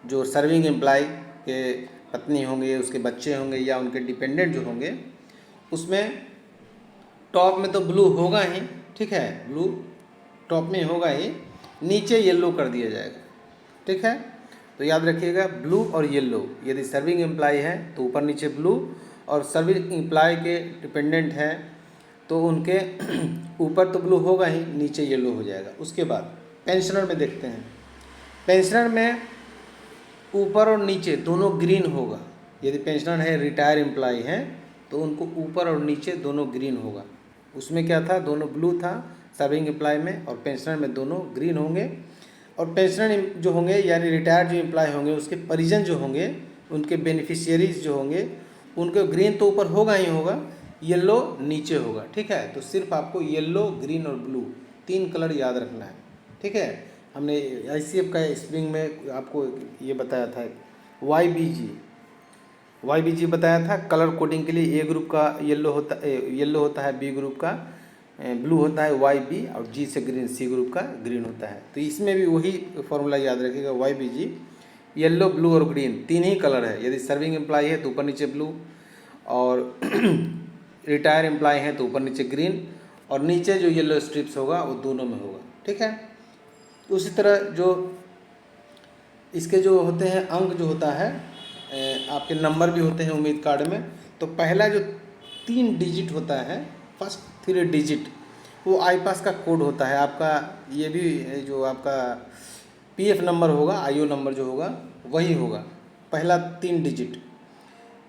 जो सर्विंग एम्प्लॉय के पत्नी होंगे, उसके बच्चे होंगे या उनके डिपेंडेंट जो होंगे, उसमें टॉप में तो ब्लू होगा ही। ठीक है, ब्लू टॉप में होगा ही, नीचे येलो कर दिया जाएगा। ठीक है, तो याद रखिएगा ब्लू और येलो। यदि सर्विंग एम्प्लॉय है तो ऊपर नीचे ब्लू, और सर्विंग एम्प्लॉय के डिपेंडेंट है तो उनके ऊपर तो ब्लू होगा ही, नीचे येलो हो जाएगा। उसके बाद पेंशनर में देखते हैं। पेंशनर में ऊपर और नीचे दोनों ग्रीन होगा। यदि पेंशनर है, रिटायर एम्प्लॉय है, तो उनको ऊपर और नीचे दोनों ग्रीन होगा। उसमें क्या था, दोनों ब्लू था सर्विंग एम्प्लॉय में, और पेंशनर में दोनों ग्रीन होंगे। और पेंशनर जो होंगे यानी रिटायर्ड जो एम्प्लॉय होंगे, उसके परिजन जो होंगे, उनके बेनिफिशियरीज जो होंगे, उनके ग्रीन तो ऊपर होगा ही होगा, येलो नीचे होगा। ठीक है, तो सिर्फ आपको येलो, ग्रीन और ब्लू 3 कलर याद रखना है। ठीक है, हमने ICF का स्प्रिंग में आपको ये बताया था, YBG बताया था। कलर कोडिंग के लिए A ग्रुप का येलो होता है, B ग्रुप का ब्लू होता है, YB, और G से ग्रीन C ग्रुप का ग्रीन होता है। तो इसमें भी वही फॉर्मूला याद रखिएगा, YBG, येलो, ब्लू और ग्रीन 3 ही कलर है। यदि सर्विंग एम्प्लॉय है तो ऊपर नीचे ब्लू, और रिटायर एम्प्लॉय है तो ऊपर नीचे ग्रीन, और नीचे जो येलो स्ट्रिप्स होगा वो दोनों में होगा। ठीक है, उसी तरह जो इसके जो होते हैं अंक जो होता है, आपके नंबर भी होते हैं उम्मीद कार्ड में। तो पहला जो 3 डिजिट होता है, फर्स्ट 3 डिजिट, वो IPAS का कोड होता है आपका। ये भी जो आपका PF नंबर होगा, IO नंबर जो होगा वही होगा, पहला 3 डिजिट।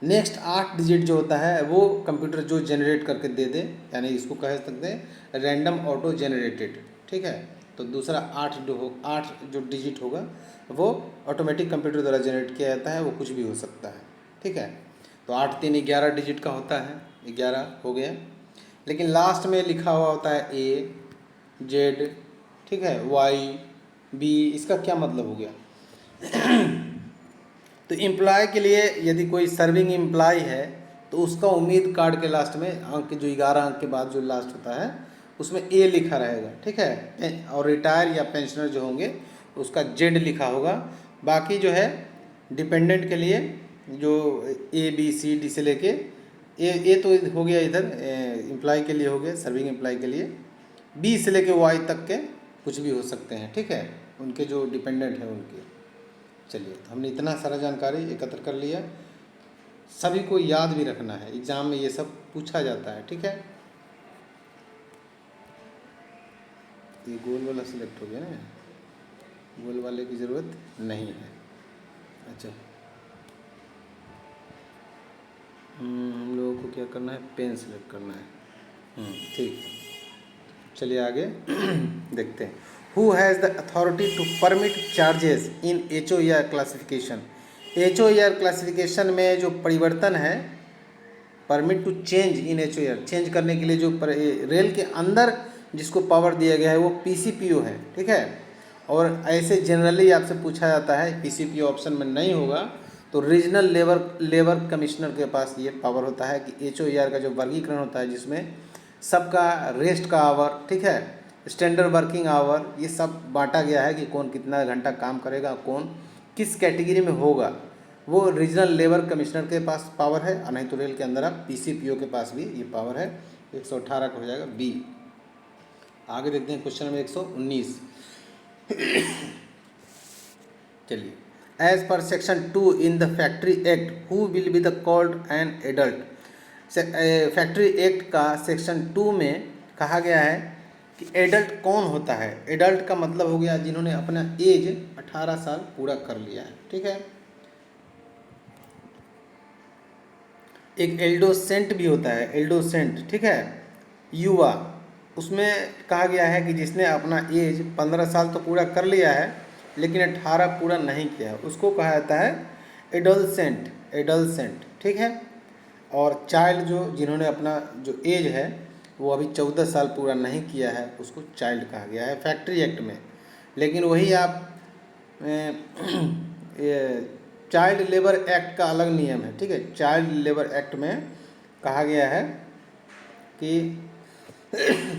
नेक्स्ट 8 डिजिट जो होता है वो कंप्यूटर जो जनरेट करके दे दे, यानी इसको कह सकते हैं रैंडम ऑटो जनरेटेड। ठीक है, तो दूसरा 8 जो डिजिट होगा वो ऑटोमेटिक कंप्यूटर द्वारा जनरेट किया जाता है, वो कुछ भी हो सकता है। ठीक है, तो 8 3 11 डिजिट का होता है, 11 हो गया। लेकिन लास्ट में लिखा हुआ होता है AZ, ठीक है, YB। इसका क्या मतलब हो गया? तो एम्प्लॉय के लिए यदि कोई सर्विंग एम्प्लॉय है तो उसका उम्मीद कार्ड के लास्ट में अंक जो 11 अंक के बाद जो लास्ट होता है उसमें A लिखा रहेगा। ठीक है, और रिटायर या पेंशनर जो होंगे उसका Z लिखा होगा। बाकी जो है डिपेंडेंट के लिए जो ABCD से लेके ए तो हो गया इधर एम्प्लॉय के लिए हो गया, सर्विंग एम्प्लॉय के लिए। B से लेके Y तक के कुछ भी हो सकते हैं। ठीक है, उनके जो डिपेंडेंट हैं उनके। चलिए, तो हमने इतना सारा जानकारी एकत्र कर लिया, सभी को याद भी रखना है, एग्ज़ाम में ये सब पूछा जाता है। ठीक है, ये गोल वाला सिलेक्ट हो गया ना, गोल वाले की ज़रूरत नहीं है। अच्छा, हम लोगों को क्या करना है, पेन सिलेक्ट करना है। ठीक, चलिए आगे देखते हैं। Who has the authority to permit charges in HOER classification? HOER classification में जो परिवर्तन है, permit to change in HOER, change करने के लिए जो रेल के अंदर जिसको पावर दिया गया है वो PCPO है। ठीक है, और ऐसे जनरली आपसे पूछा जाता है, PCPO ऑप्शन में नहीं होगा तो रीजनल लेबर कमिश्नर के पास ये पावर होता है कि HOER का जो वर्गीकरण होता है जिसमें सबका रेस्ट का आवर, ठीक है, स्टैंडर्ड वर्किंग आवर, ये सब बांटा गया है कि कौन कितना घंटा काम करेगा, कौन किस कैटेगरी में होगा, वो रीजनल लेबर कमिश्नर के पास पावर है। और नहीं तो रेल के अंदर आप PCPO के पास भी ये पावर है। 118 का हो जाएगा B। आगे देखते हैं क्वेश्चन नंबर 119। चलिए, as per section 2 in the factory act who will be the called an adult. Factory act का सेक्शन 2 में कहा गया है कि एडल्ट कौन होता है। एडल्ट का मतलब हो गया जिन्होंने अपना एज 18 साल पूरा कर लिया है। ठीक है, एक एल्डोसेंट भी होता है, एल्डोसेंट, ठीक है, युवा। उसमें कहा गया है कि जिसने अपना एज 15 साल तो पूरा कर लिया है लेकिन 18 पूरा नहीं किया है, उसको कहा जाता है एडल्सेंट। ठीक है, और चाइल्ड जो जिन्होंने अपना जो एज है वो अभी 14 साल पूरा नहीं किया है उसको चाइल्ड कहा गया है फैक्ट्री एक्ट में। लेकिन वही आप चाइल्ड लेबर एक्ट का अलग नियम है। ठीक है, चाइल्ड लेबर एक्ट में कहा गया है कि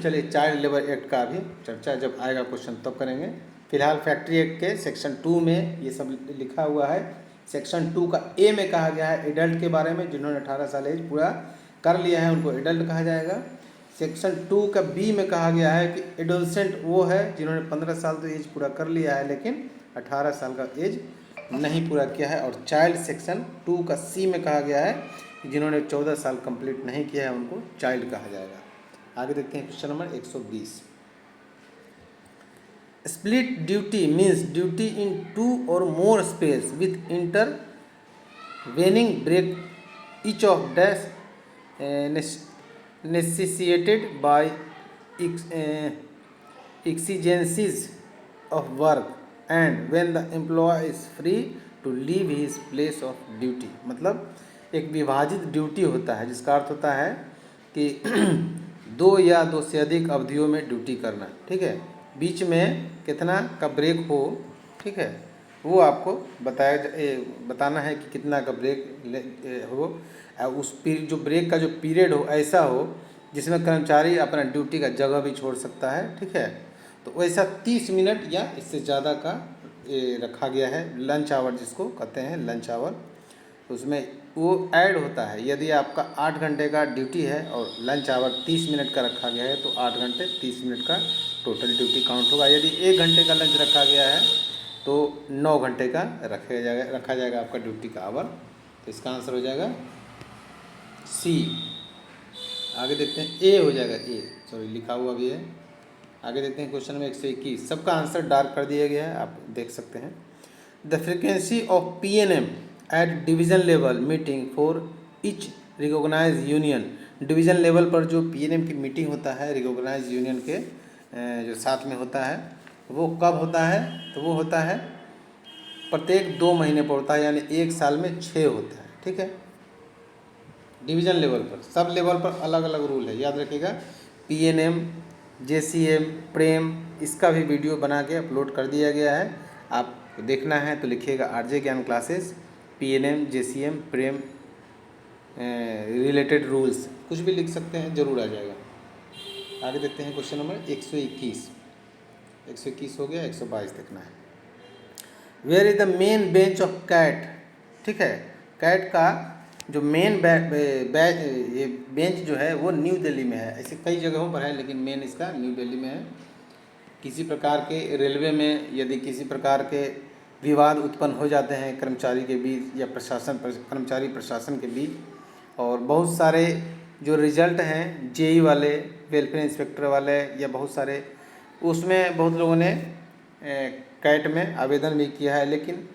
चलिए चाइल्ड लेबर एक्ट का अभी चर्चा जब आएगा क्वेश्चन तब करेंगे। फिलहाल फैक्ट्री एक्ट के सेक्शन 2 में ये सब लिखा हुआ है। सेक्शन 2 का A में कहा गया है एडल्ट के बारे में, जिन्होंने 18 साल एज पूरा कर लिया है उनको एडल्ट कहा जाएगा। सेक्शन 2 का B में कहा गया है कि एडोलसेंट वो है जिन्होंने 15 साल तो एज पूरा कर लिया है लेकिन 18 साल का एज नहीं पूरा किया है। और चाइल्ड सेक्शन 2 का C में कहा गया है कि जिन्होंने 14 साल कंप्लीट नहीं किया है उनको चाइल्ड कहा जाएगा। आगे देखते हैं question number 120। Split duty means duty in 2 or more space with intervening break, each of dash necessitated by exigencies of work and when the employee is free to leave his place of duty। मतलब एक विभाजित duty होता है जिसका अर्थ होता है कि 2 या 2 से अधिक अवधियों में ड्यूटी करना, ठीक है, बीच में कितना का ब्रेक हो, ठीक है, वो आपको बताना है कि कितना का ब्रेक हो। उस जो ब्रेक का जो पीरियड हो ऐसा हो जिसमें कर्मचारी अपना ड्यूटी का जगह भी छोड़ सकता है, ठीक है। तो वैसा 30 मिनट या इससे ज़्यादा का रखा गया है, लंच आवर जिसको कहते हैं लंच आवर। उसमें वो ऐड होता है, यदि आपका 8 घंटे का ड्यूटी है और लंच आवर 30 मिनट का रखा गया है तो 8 घंटे 30 मिनट का टोटल ड्यूटी काउंट होगा। यदि 1 घंटे का लंच रखा गया है तो 9 घंटे का रखा जाएगा आपका ड्यूटी का आवर। तो इसका आंसर हो जाएगा सी। आगे देखते हैं, ए हो जाएगा, ए सॉरी लिखा हुआ भी है। आगे देखते हैं क्वेश्चन में 121। सबका आंसर डार्क कर दिया गया है, आप देख सकते हैं। The frequency of PNM at division level meeting for each recognise union. Division level पर जो PNM की मीटिंग होता है रिकॉग्नाइज यूनियन के जो साथ में होता है वो कब होता है? तो वो होता है प्रत्येक 2 महीने पर होता है, यानी 1 साल में 6 होता है, ठीक है। डिवीज़न लेवल पर, सब लेवल पर अलग अलग रूल है, याद रखिएगा। PNM, JCM, प्रेम, इसका भी वीडियो बना के अपलोड कर दिया गया है। आप देखना है तो लिखिएगा RJ ज्ञान क्लासेस, PNM, JCM, प्रेम रिलेटेड रूल्स, कुछ भी लिख सकते हैं, ज़रूर आ जाएगा। आगे देखते हैं क्वेश्चन नंबर 121। 121 हो गया, 122 देखना है। Where is the main bench of CAT, ठीक है। कैट का जो मेन ये बेंच जो है वो न्यू दिल्ली में है। ऐसे कई जगहों पर है लेकिन मेन इसका न्यू दिल्ली में है। किसी प्रकार के रेलवे में यदि किसी प्रकार के विवाद उत्पन्न हो जाते हैं कर्मचारी के बीच या कर्मचारी प्रशासन के बीच, और बहुत सारे जो रिजल्ट हैं JE वाले, वेलफेयर इंस्पेक्टर वाले या बहुत सारे, उसमें बहुत लोगों ने कैट में आवेदन भी किया है। लेकिन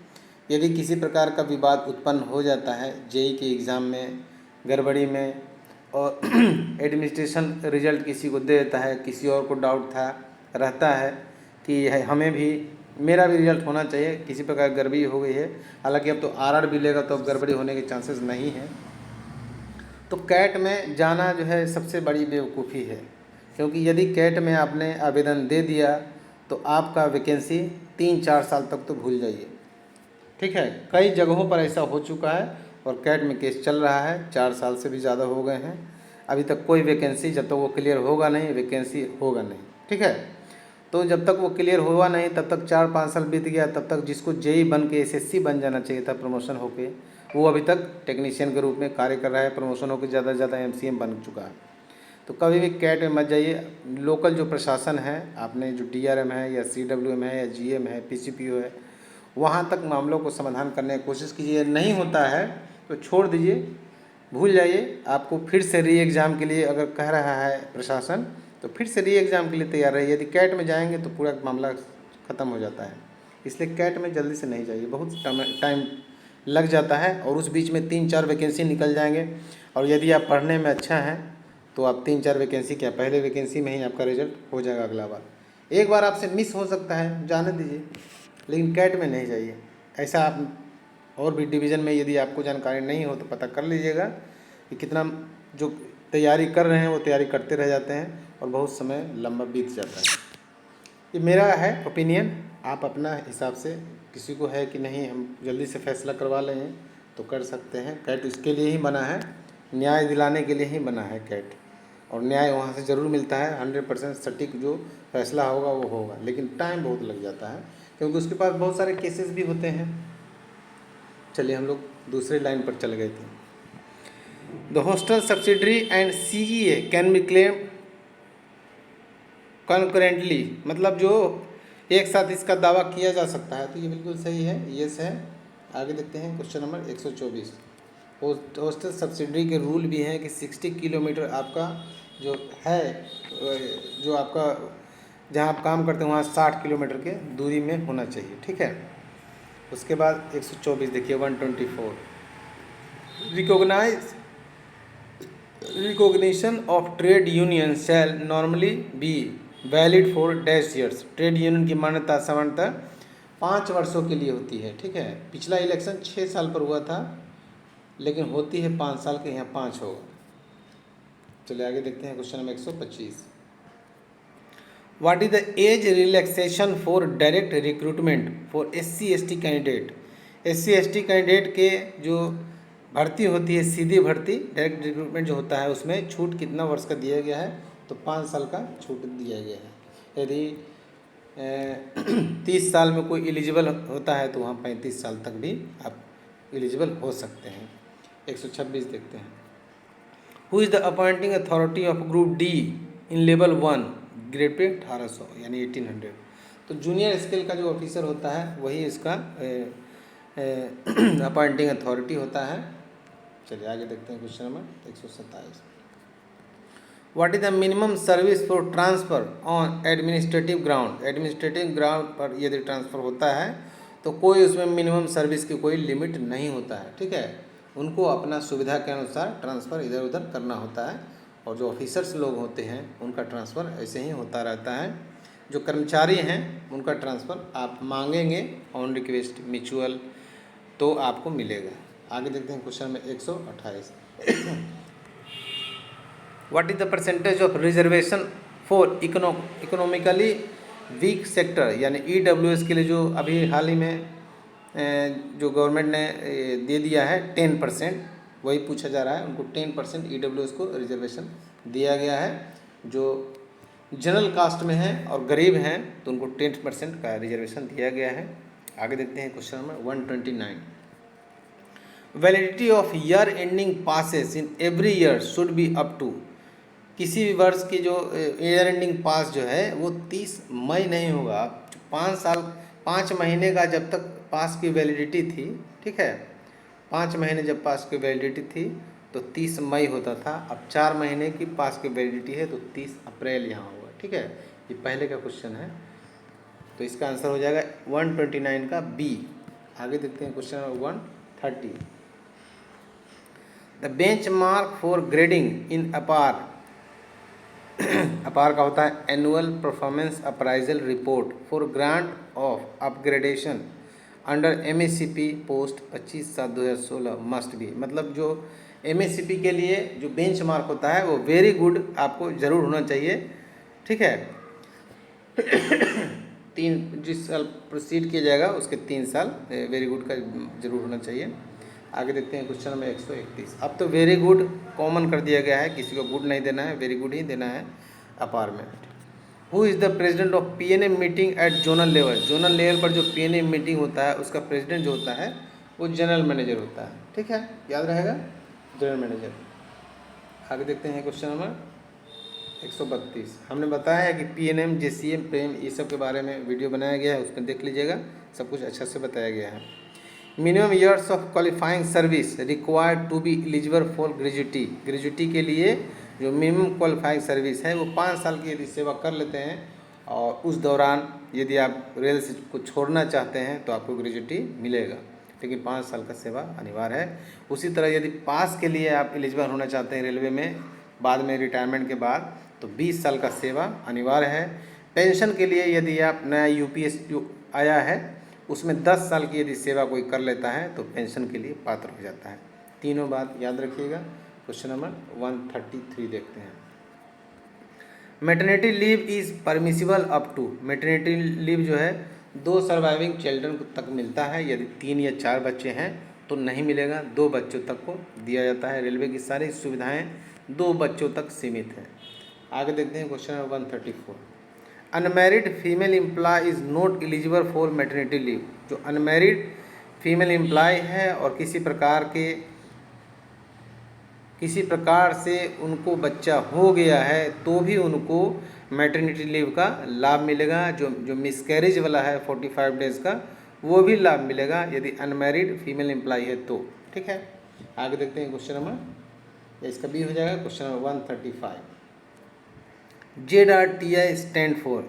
यदि किसी प्रकार का विवाद उत्पन्न हो जाता है JE के एग्ज़ाम में गड़बड़ी में, और एडमिनिस्ट्रेशन रिजल्ट किसी को दे देता है, किसी और को डाउट रहता है कि हमें भी, मेरा भी रिजल्ट होना चाहिए, किसी प्रकार गड़बड़ी हो गई है, हालांकि अब तो RR भी लेगा तो अब गड़बड़ी होने के चांसेस नहीं हैं। तो कैट में जाना जो है सबसे बड़ी बेवकूफ़ी है, क्योंकि यदि कैट में आपने आवेदन दे दिया तो आपका वैकेंसी 3-4 साल तक तो भूल जाइए, ठीक है। कई जगहों पर ऐसा हो चुका है और कैट में केस चल रहा है, 4 साल से भी ज़्यादा हो गए हैं, अभी तक कोई वैकेंसी, जब तक वो क्लियर होगा नहीं वैकेंसी होगा नहीं, ठीक है। तो जब तक वो क्लियर हुआ नहीं तब तक 4-5 साल बीत गया, तब तक जिसको JE बन के SSC बन जाना चाहिए था प्रमोशन होके, वो अभी तक टेक्नीशियन के रूप में कार्य कर रहा है, प्रमोशन होकर ज़्यादा से ज़्यादा MCM बन चुका है। तो कभी भी कैट में मत जाइए। लोकल जो प्रशासन है, आपने जो DRM है या CWM है या GM है, PCPO है, वहाँ तक मामलों को समाधान करने की कोशिश कीजिए। नहीं होता है तो छोड़ दीजिए, भूल जाइए। आपको फिर से री एग्ज़ाम के लिए अगर कह रहा है प्रशासन तो फिर से री एग्ज़ाम के लिए तैयार रहिए। यदि कैट में जाएंगे तो पूरा मामला ख़त्म हो जाता है, इसलिए कैट में जल्दी से नहीं जाइए, बहुत टाइम लग जाता है और उस बीच में 3-4 वैकेंसी निकल जाएंगे। और यदि आप पढ़ने में अच्छा हैं तो आप 3-4 वैकेंसी क्या, पहले वैकेंसी में ही आपका रिजल्ट हो जाएगा अगला बार। एक बार आपसे मिस हो सकता है, जाने दीजिए, लेकिन कैट में नहीं जाइए। ऐसा आप और भी डिवीज़न में यदि आपको जानकारी नहीं हो तो पता कर लीजिएगा कि कितना जो तैयारी कर रहे हैं वो तैयारी करते रह जाते हैं और बहुत समय लंबा बीत जाता है। ये मेरा है ओपिनियन, आप अपना हिसाब से, किसी को है कि नहीं हम जल्दी से फैसला करवा लें तो कर सकते हैं। कैट इसके लिए ही बना है, न्याय दिलाने के लिए ही बना है कैट, और न्याय वहाँ से ज़रूर मिलता है। 100% सटीक जो फैसला होगा वो होगा, लेकिन टाइम बहुत लग जाता है क्योंकि उसके पास बहुत सारे केसेस भी होते हैं। चलिए हम लोग दूसरे लाइन पर चले गए थे। The hostel subsidiary and CEA can be claim concurrently, मतलब जो एक साथ इसका दावा किया जा सकता है, तो ये बिल्कुल सही है, यस है। आगे देखते हैं क्वेश्चन नंबर 124। हॉस्टल सब्सिडरी के रूल भी हैं कि 60 किलोमीटर आपका जो है जो आपका जहाँ आप काम करते हैं वहाँ 60 किलोमीटर के दूरी में होना चाहिए, ठीक है। उसके बाद 124 देखिए 124, recognition of trade union shall normally be valid for dash years. Trade union की मान्यता सामान्यतः 5 वर्षों के लिए होती है, ठीक है। पिछला इलेक्शन 6 साल पर हुआ था, लेकिन होती है 5 साल के, यहाँ 5 होगा। चलिए आगे देखते हैं question number 125। What is the age relaxation for direct recruitment for SC/ST candidate. SC/ST candidate के जो भर्ती होती है, सीधी भर्ती, डायरेक्ट रिक्रूटमेंट जो होता है, उसमें छूट कितना वर्ष का दिया गया है, तो 5 साल का छूट दिया गया है। यदि 30 साल में कोई एलिजिबल होता है तो वहाँ 35 साल तक भी आप एलिजिबल हो सकते हैं। 126 देखते हैं। Who is the appointing authority of group D in level 1 grade pay 1800 यानी 1800। तो जूनियर स्केल का जो ऑफिसर होता है वही इसका अपॉइंटिंग अथॉरिटी होता है। चलिए आगे देखते हैं question number 127। What is the minimum service for transfer on administrative ground. Administrative ground पर यदि ट्रांसफ़र होता है तो कोई उसमें मिनिमम सर्विस की कोई लिमिट नहीं होता है, ठीक है। उनको अपना सुविधा के अनुसार ट्रांसफ़र इधर उधर करना होता है, और जो ऑफिसर्स लोग होते हैं उनका ट्रांसफ़र ऐसे ही होता रहता है। जो कर्मचारी हैं उनका ट्रांसफ़र आप मांगेंगे ऑन रिक्वेस्ट म्यूचुअल तो आपको मिलेगा। आगे देखते हैं क्वेश्चन में 128। What is the percentage of reservation for economically weak sector, यानी EWS के लिए जो अभी हाल ही में जो गवर्नमेंट ने दे दिया है 10%, वही पूछा जा रहा है। उनको 10% EWS को रिजर्वेशन दिया गया है। जो जनरल कास्ट में हैं और गरीब हैं तो उनको 10% का रिजर्वेशन दिया गया है। आगे देखते हैं question number 129। Validity of year ending passes in every year should be up to. किसी भी वर्ष की जो ईयर एंडिंग पास जो है वो 30 मई नहीं होगा। 5 महीने का जब तक पास की वैलिडिटी थी, ठीक है, 5 महीने जब पास की वैलिडिटी थी तो 30 मई होता था। अब 4 महीने की पास की वैलिडिटी है तो 30 अप्रैल यहाँ होगा, ठीक है। ये पहले का क्वेश्चन है, तो इसका आंसर हो जाएगा 129 का बी। आगे देखते हैं question number 130। The benchmark for grading in APAR. APAR का होता है annual performance appraisal report for grant of upgradation under MACP post 25/7/2016 must be. मतलब जो MACP के लिए जो बेंच मार्क होता है वो वेरी गुड आपको ज़रूर होना चाहिए, ठीक है। जिस साल प्रोसीड किया जाएगा उसके 3 साल वेरी गुड का जरूर होना चाहिए। आगे देखते हैं क्वेश्चन नंबर 131। अब तो वेरी गुड कॉमन कर दिया गया है, किसी को गुड नहीं देना है, वेरी गुड ही देना है अपार में। Who is the president of PNM meeting at zonal level. Zonal level पर जो PNM मीटिंग होता है उसका प्रेसिडेंट जो होता है वो जनरल मैनेजर होता है, ठीक है, याद रहेगा, जनरल मैनेजर। आगे देखते हैं क्वेश्चन नंबर 132। हमने बताया है कि PNM JCM प्रेम ये सब के बारे में वीडियो बनाया गया है, उसमें देख लीजिएगा, सब कुछ अच्छा से बताया गया है। Minimum years of qualifying service required to be eligible for gratuity. Gratuity के लिए जो मिनिमम क्वालिफाइंग सर्विस है वो 5 साल की यदि सेवा कर लेते हैं और उस दौरान यदि आप रेल से को छोड़ना चाहते हैं तो आपको ग्रेजुटी मिलेगा, लेकिन 5 साल का सेवा अनिवार्य है। उसी तरह यदि पास के लिए आप एलिजिबल होना चाहते हैं रेलवे में बाद में रिटायरमेंट के बाद तो 20 साल का सेवा अनिवार्य है। पेंशन के लिए यदि आप नया UPS जो आया है उसमें 10 साल की यदि सेवा कोई कर लेता है तो पेंशन के लिए पात्र हो जाता है। तीनों बात याद रखिएगा। क्वेश्चन नंबर 133 देखते हैं। Maternity leave is permissible up to. Maternity leave जो है 2 सर्वाइविंग चिल्ड्रन तक मिलता है। यदि 3 या 4 बच्चे हैं तो नहीं मिलेगा, 2 बच्चों तक को दिया जाता है। रेलवे की सारी सुविधाएं 2 बच्चों तक सीमित हैं। आगे देखते हैं question number 134। Unmarried female employ is not eligible for maternity leave. जो अनमैरिड फीमेल एम्प्लॉय है और किसी प्रकार से उनको बच्चा हो गया है तो भी उनको मैटरनिटी लीव का लाभ मिलेगा। जो मिसकैरेज वाला है 45 डेज़ का वो भी लाभ मिलेगा यदि अनमैरिड फीमेल एम्प्लॉय है तो, ठीक है। आगे देखते हैं क्वेश्चन नंबर, इसका बी हो जाएगा question number 135। ZRTI stand for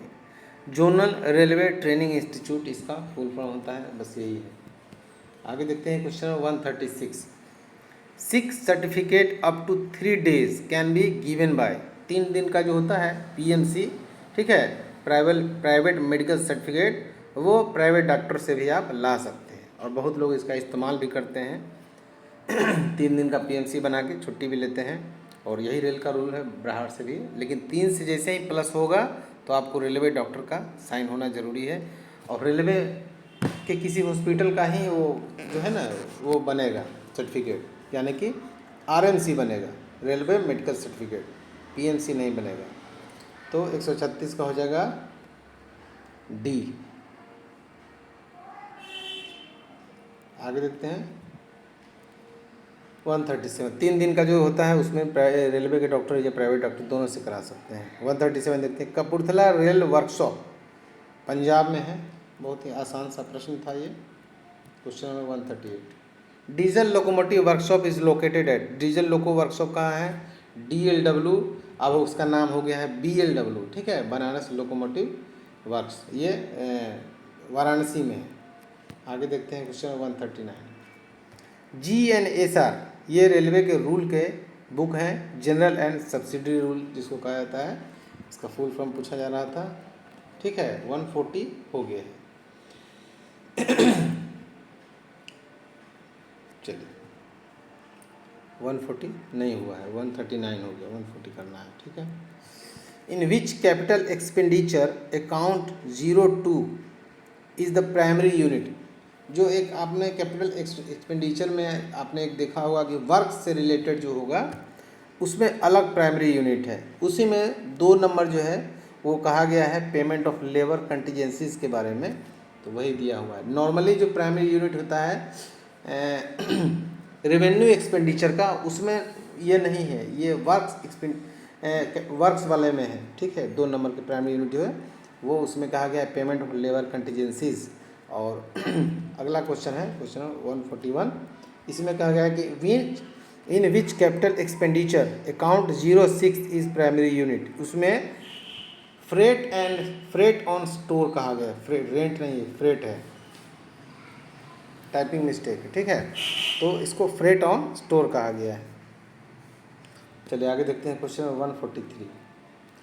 zonal railway training institute, इसका फुल फॉर्म होता है, बस यही है। आगे देखते हैं question 136। 6 certificate up to 3 days can be given by. 3 दिन का जो होता है PMC, ठीक है, प्राइवेट मेडिकल सर्टिफिकेट, वो प्राइवेट डॉक्टर से भी आप ला सकते हैं और बहुत लोग इसका इस्तेमाल भी करते हैं। 3 दिन का PMC बना के छुट्टी भी लेते हैं और यही रेल का रूल है बाहर से भी। लेकिन 3 से जैसे ही प्लस होगा तो आपको रेलवे डॉक्टर का साइन होना ज़रूरी है और रेलवे के किसी हॉस्पिटल का ही वो जो है ना वो बनेगा सर्टिफिकेट, यानी कि RMC बनेगा, रेलवे मेडिकल सर्टिफिकेट, PMC नहीं बनेगा। तो 136 का हो जाएगा D। आगे देखते हैं 137। 3 दिन का जो होता है उसमें रेलवे के डॉक्टर या प्राइवेट डॉक्टर दोनों से करा सकते हैं। 137 देखते हैं, कपूरथला रेल वर्कशॉप पंजाब में है। बहुत ही आसान सा प्रश्न था ये। Question number 138। Diesel locomotive workshop is located at. Diesel loco workshop कहाँ है? DLW, अब उसका नाम हो गया है BLW, ठीक है, बनारस लोकोमोटिव वर्क्स, ये वाराणसी में है। आगे देखते हैं क्वेश्चन 139। GNSR ये रेलवे के रूल के बुक हैं, जनरल एंड सब्सिडरी रूल जिसको कहा जाता है, इसका फुल फॉर्म पूछा जा रहा था, ठीक है। 140 हो गया है। चलिए 140 नहीं हुआ है, 139 हो गया, 140 करना है, ठीक है। In which capital expenditure account 02 is the primary unit. जो एक आपने कैपिटल एक्सपेंडिचर में आपने एक देखा होगा कि वर्क से रिलेटेड जो होगा उसमें अलग प्राइमरी यूनिट है, उसी में 2 नंबर जो है वो कहा गया है पेमेंट ऑफ लेबर कंटीजेंसीज के बारे में, तो वही दिया हुआ है। नॉर्मली जो प्राइमरी यूनिट होता है रेवेन्यू एक्सपेंडिचर का, उसमें ये नहीं है, ये वर्क्स वाले में है, ठीक है। 2 नंबर के प्राइमरी यूनिट जो है वो उसमें कहा गया है पेमेंट ऑफ लेबर कंटीजेंसीज। और अगला क्वेश्चन है क्वेश्चन 141। इसमें कहा गया है कि in which capital expenditure account 06 is primary unit. उसमें फ्रेट ऑन स्टोर कहा गया है, रेंट नहीं है, फ्रेट है, टाइपिंग मिस्टेक है, ठीक है। तो इसको फ्रेट ऑन स्टोर कहा गया है। चलिए आगे देखते हैं question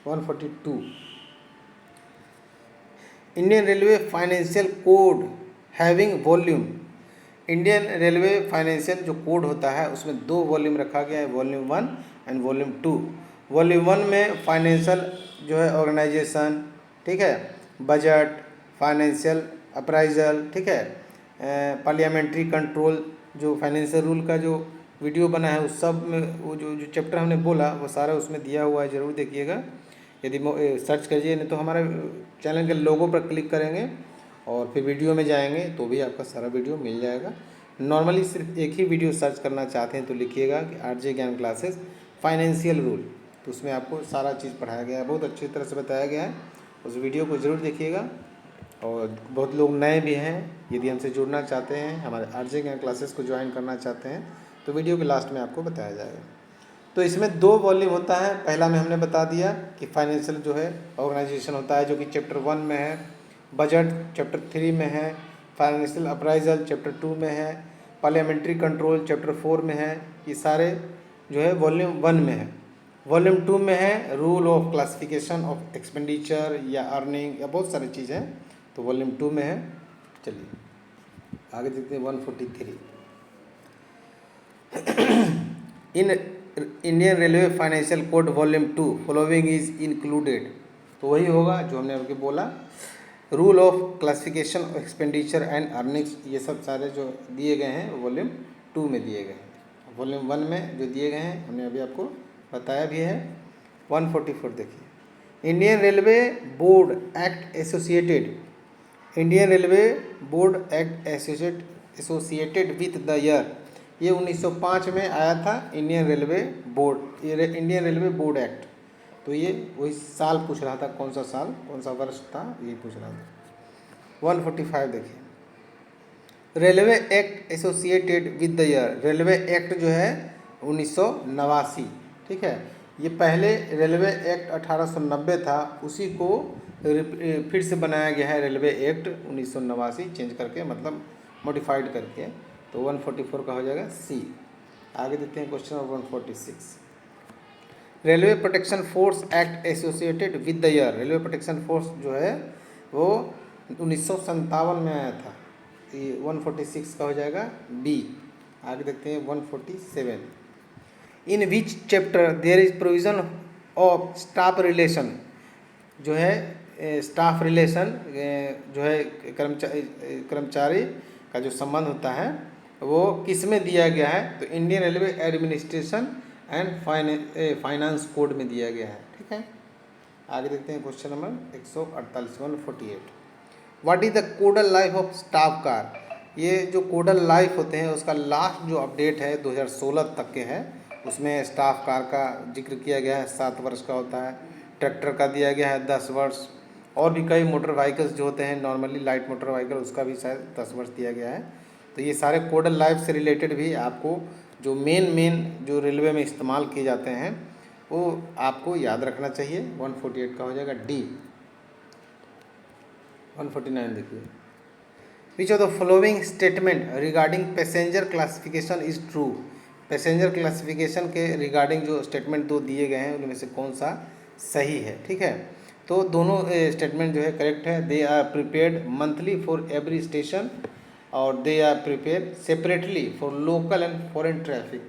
142। Indian railway financial code having volume. Indian railway financial जो कोड होता है उसमें 2 वॉल्यूम रखा गया है, वॉल्यूम 1 एंड वॉल्यूम 2। वॉल्यूम 1 में फाइनेंशियल जो है ऑर्गेनाइजेशन, ठीक है, बजट, फाइनेंशियल अप्राइजल, ठीक है, पार्लियामेंट्री कंट्रोल, जो फाइनेंशियल रूल का जो वीडियो बना है उस सब में वो जो चैप्टर हमने बोला वो सारा उसमें दिया हुआ है, ज़रूर देखिएगा। यदि सर्च करिए, नहीं तो हमारे चैनल के लोगो पर क्लिक करेंगे और फिर वीडियो में जाएंगे तो भी आपका सारा वीडियो मिल जाएगा। नॉर्मली सिर्फ एक ही वीडियो सर्च करना चाहते हैं तो लिखिएगा कि RJ ज्ञान क्लासेस फाइनेंशियल रूल, तो उसमें आपको सारा चीज़ पढ़ाया गया है, बहुत अच्छी तरह से बताया गया है। उस वीडियो को ज़रूर देखिएगा। और बहुत लोग नए भी हैं, यदि हमसे जुड़ना चाहते हैं, हमारे RJ ज्ञान क्लासेस को ज्वाइन करना चाहते हैं तो वीडियो के लास्ट में आपको बताया जाएगा। तो इसमें 2 वॉल्यूम होता है। पहला में हमने बता दिया कि फाइनेंशियल जो है ऑर्गेनाइजेशन होता है जो कि चैप्टर 1 में है, बजट चैप्टर 3 में है, फाइनेंशियल अप्राइजल चैप्टर 2 में है, पार्लियामेंट्री कंट्रोल चैप्टर 4 में है। ये सारे जो है वॉल्यूम 1 में है। वॉल्यूम 2 में है rule of classification of expenditure या अर्निंग या बहुत सारी चीज़ हैं, तो वॉल्यूम 2 में है। चलिए आगे देखते हैं 143। In Indian railway financial code volume 2 following is included, तो वही होगा जो हमने अभी बोला, rule of classification of expenditure and earnings, ये सब सारे जो दिए गए हैं वॉल्यूम 2 में दिए गए हैं। वॉल्यूम 1 में जो दिए गए हैं हमने अभी आपको बताया भी है। 144 देखिए, Indian railway board act associated. Indian railway board act associated with the year, ये 1905 में आया था Indian railway board, Indian railway board act. तो ये वही साल पूछ रहा था, कौन सा साल, कौन सा वर्ष था, ये पूछ रहा था। 145 देखिए, railway act associated with the year. Railway act जो है 1989, ठीक है, ये पहले रेलवे एक्ट 1890 था, उसी को फिर से बनाया गया है रेलवे एक्ट 1989 चेंज करके, मतलब मॉडिफाइड करके। तो 144 का हो जाएगा सी। आगे देखते हैं question number 146। Railway protection force act associated with the year. Railway protection force जो है वो 1957 में आया था। ये 146 का हो जाएगा बी। आगे देखते हैं 147। In which chapter there is provision of staff relation. जो है स्टाफ रिलेशन जो है कर्मचारी का जो संबंध होता है वो किस में दिया गया है? तो Indian railway administration and finance code में दिया गया है। ठीक है, आगे देखते हैं question number 148 148। What is the codal life of staff car. ये जो कोडल लाइफ होते हैं उसका लास्ट जो अपडेट है 2016 तक के है, उसमें स्टाफ कार का जिक्र किया गया है, 7 वर्ष का होता है। ट्रैक्टर का दिया गया है 10 वर्ष, और भी कई मोटर व्हीकल्स जो होते हैं नॉर्मली लाइट मोटर व्हीकल, उसका भी शायद 10 वर्ष दिया गया है। तो ये सारे कोडल लाइफ से रिलेटेड भी आपको जो मेन जो रेलवे में इस्तेमाल किए जाते हैं वो आपको याद रखना चाहिए। 148 का हो जाएगा डी। 149 देखिए। Which of the following statement regarding passenger classification is true. Passenger classification के रिगार्डिंग जो स्टेटमेंट दो दिए गए हैं उनमें से कौन सा सही है? ठीक है, तो दोनों स्टेटमेंट जो है करेक्ट है। They are prepared monthly for every station और they are prepare separately for local and foreign traffic,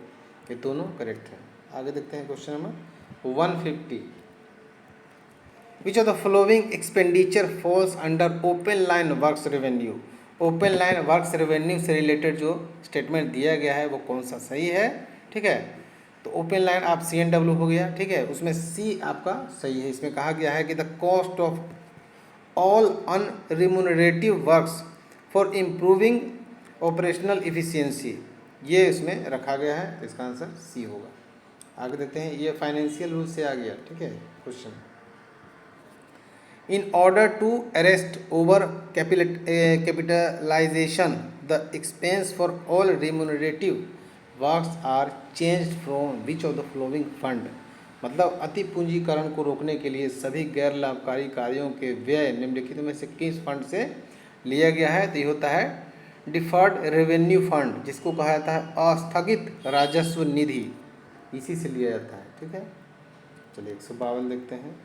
ये दोनों करेक्ट है। आगे देखते हैं question number 150। Which of the following expenditure falls under open line works revenue. Open line works revenue से related जो statement दिया गया है वो कौन सा सही है? ठीक है, तो ओपन लाइन आप CNW हो गया। ठीक है, उसमें सी आपका सही है। इसमें कहा गया है कि the cost of all unremunerative works for improving operational efficiency, ये इसमें रखा गया है, तो इसका आंसर सी होगा। आगे देखते हैं, ये फाइनेंशियल रूल से आ गया। ठीक है, question in order to arrest over capitalization the expense for all remunerative works are changed from which of the following fund. मतलब अति पूंजीकरण को रोकने के लिए सभी गैर लाभकारी कार्यों के व्यय निम्नलिखित में से किस फंड से लिया गया है? तो ये होता है डिफर्ड रेवेन्यू फंड, जिसको कहा जाता है अस्थगित राजस्व निधि, इसी से लिया जाता है। ठीक है, चलिए 152 देखते हैं।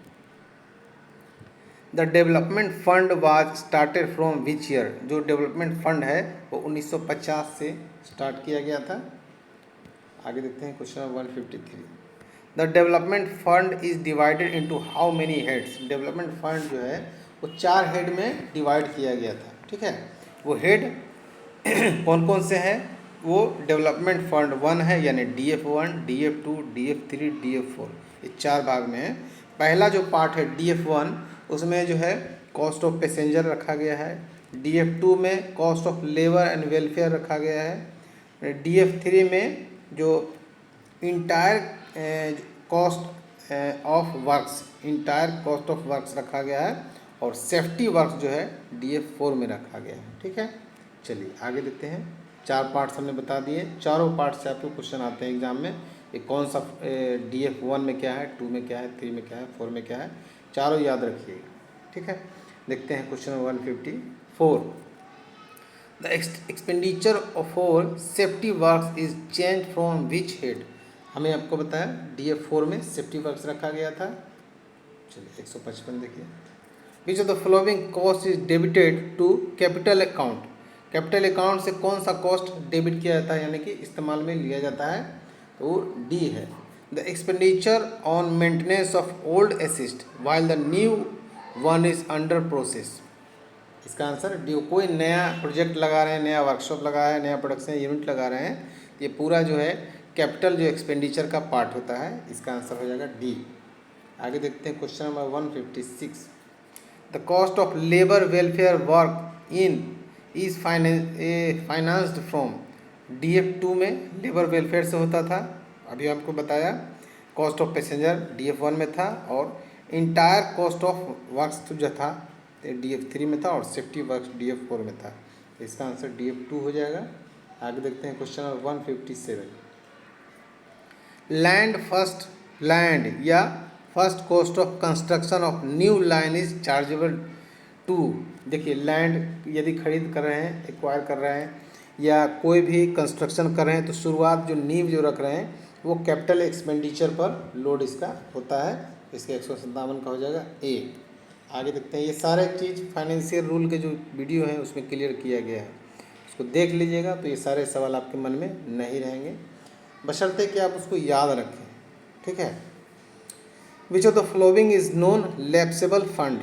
The development fund was started from which year. जो डेवलपमेंट फंड है वो 1950 से स्टार्ट किया गया था। आगे देखते हैं question 153। The development fund is divided into how many heads. Development fund जो है वो 4 हेड में डिवाइड किया गया था। ठीक है, वो हेड कौन कौन से हैं? वो डेवलपमेंट फंड 1 है, यानी DF1, DF2, DF3, DF4, ये 4 भाग में है। पहला जो पार्ट है DF1, उसमें जो है कॉस्ट ऑफ पैसेंजर रखा गया है। DF2 में cost of labour and welfare रखा गया है। DF3 में जो entire cost of works, entire cost of works रखा गया है, और सेफ्टी वर्क्स जो है DF4 में रखा गया है। ठीक है, चलिए आगे देखते हैं। 4 पार्ट्स हमने बता दिए, चारों पार्ट से आपको क्वेश्चन आते हैं एग्जाम में। ये कौन सा DF1 में क्या है, 2 में क्या है, 3 में क्या है, 4 में क्या है, चारों याद रखिएगा। ठीक है, देखते हैं question 154। The expenditure for safety works is change from which head. हमें आपको बताया DF4 में सेफ्टी वर्क्स रखा गया था। चलिए 155 देखिए। Which of the following cost is debited to capital account. Capital account से कौन सा कॉस्ट डेबिट किया जाता है, यानी कि इस्तेमाल में लिया जाता है? तो डी है। The expenditure on maintenance of old assist while the new one is under process. इसका आंसर डी। कोई नया प्रोजेक्ट लगा रहे हैं, नया वर्कशॉप लगा है, नया प्रोडक्शन यूनिट लगा रहे हैं, ये पूरा जो है कैपिटल जो एक्सपेंडिचर का पार्ट होता है। इसका आंसर हो जाएगा डी। आगे देखते हैं question number 156। The cost of labour welfare work in is financed from. DF2 में लेबर वेलफेयर से होता था, अभी आपको बताया। कॉस्ट ऑफ पैसेंजर DF1 में था, और इंटायर कॉस्ट ऑफ वर्क्स जो था DF3 में था, और सेफ्टी वर्क्स DF4 में था। तो इसका आंसर DF2 हो जाएगा। आगे देखते हैं question number 157। Land first land या first cost of construction of new line is chargeable to. देखिए लैंड यदि खरीद कर रहे हैं, एक्वायर कर रहे हैं या कोई भी कंस्ट्रक्शन कर रहे हैं तो शुरुआत जो नींव जो रख रहे हैं वो कैपिटल एक्सपेंडिचर पर लोड इसका होता है। इसके 157 का हो जाएगा ए। आगे देखते हैं, ये सारे चीज़ फाइनेंशियल रूल के जो वीडियो हैं उसमें क्लियर किया गया है, उसको देख लीजिएगा तो ये सारे सवाल आपके मन में नहीं रहेंगे, बशर्ते कि आप उसको याद रखें। ठीक है। विच of the following is non lapsable fund.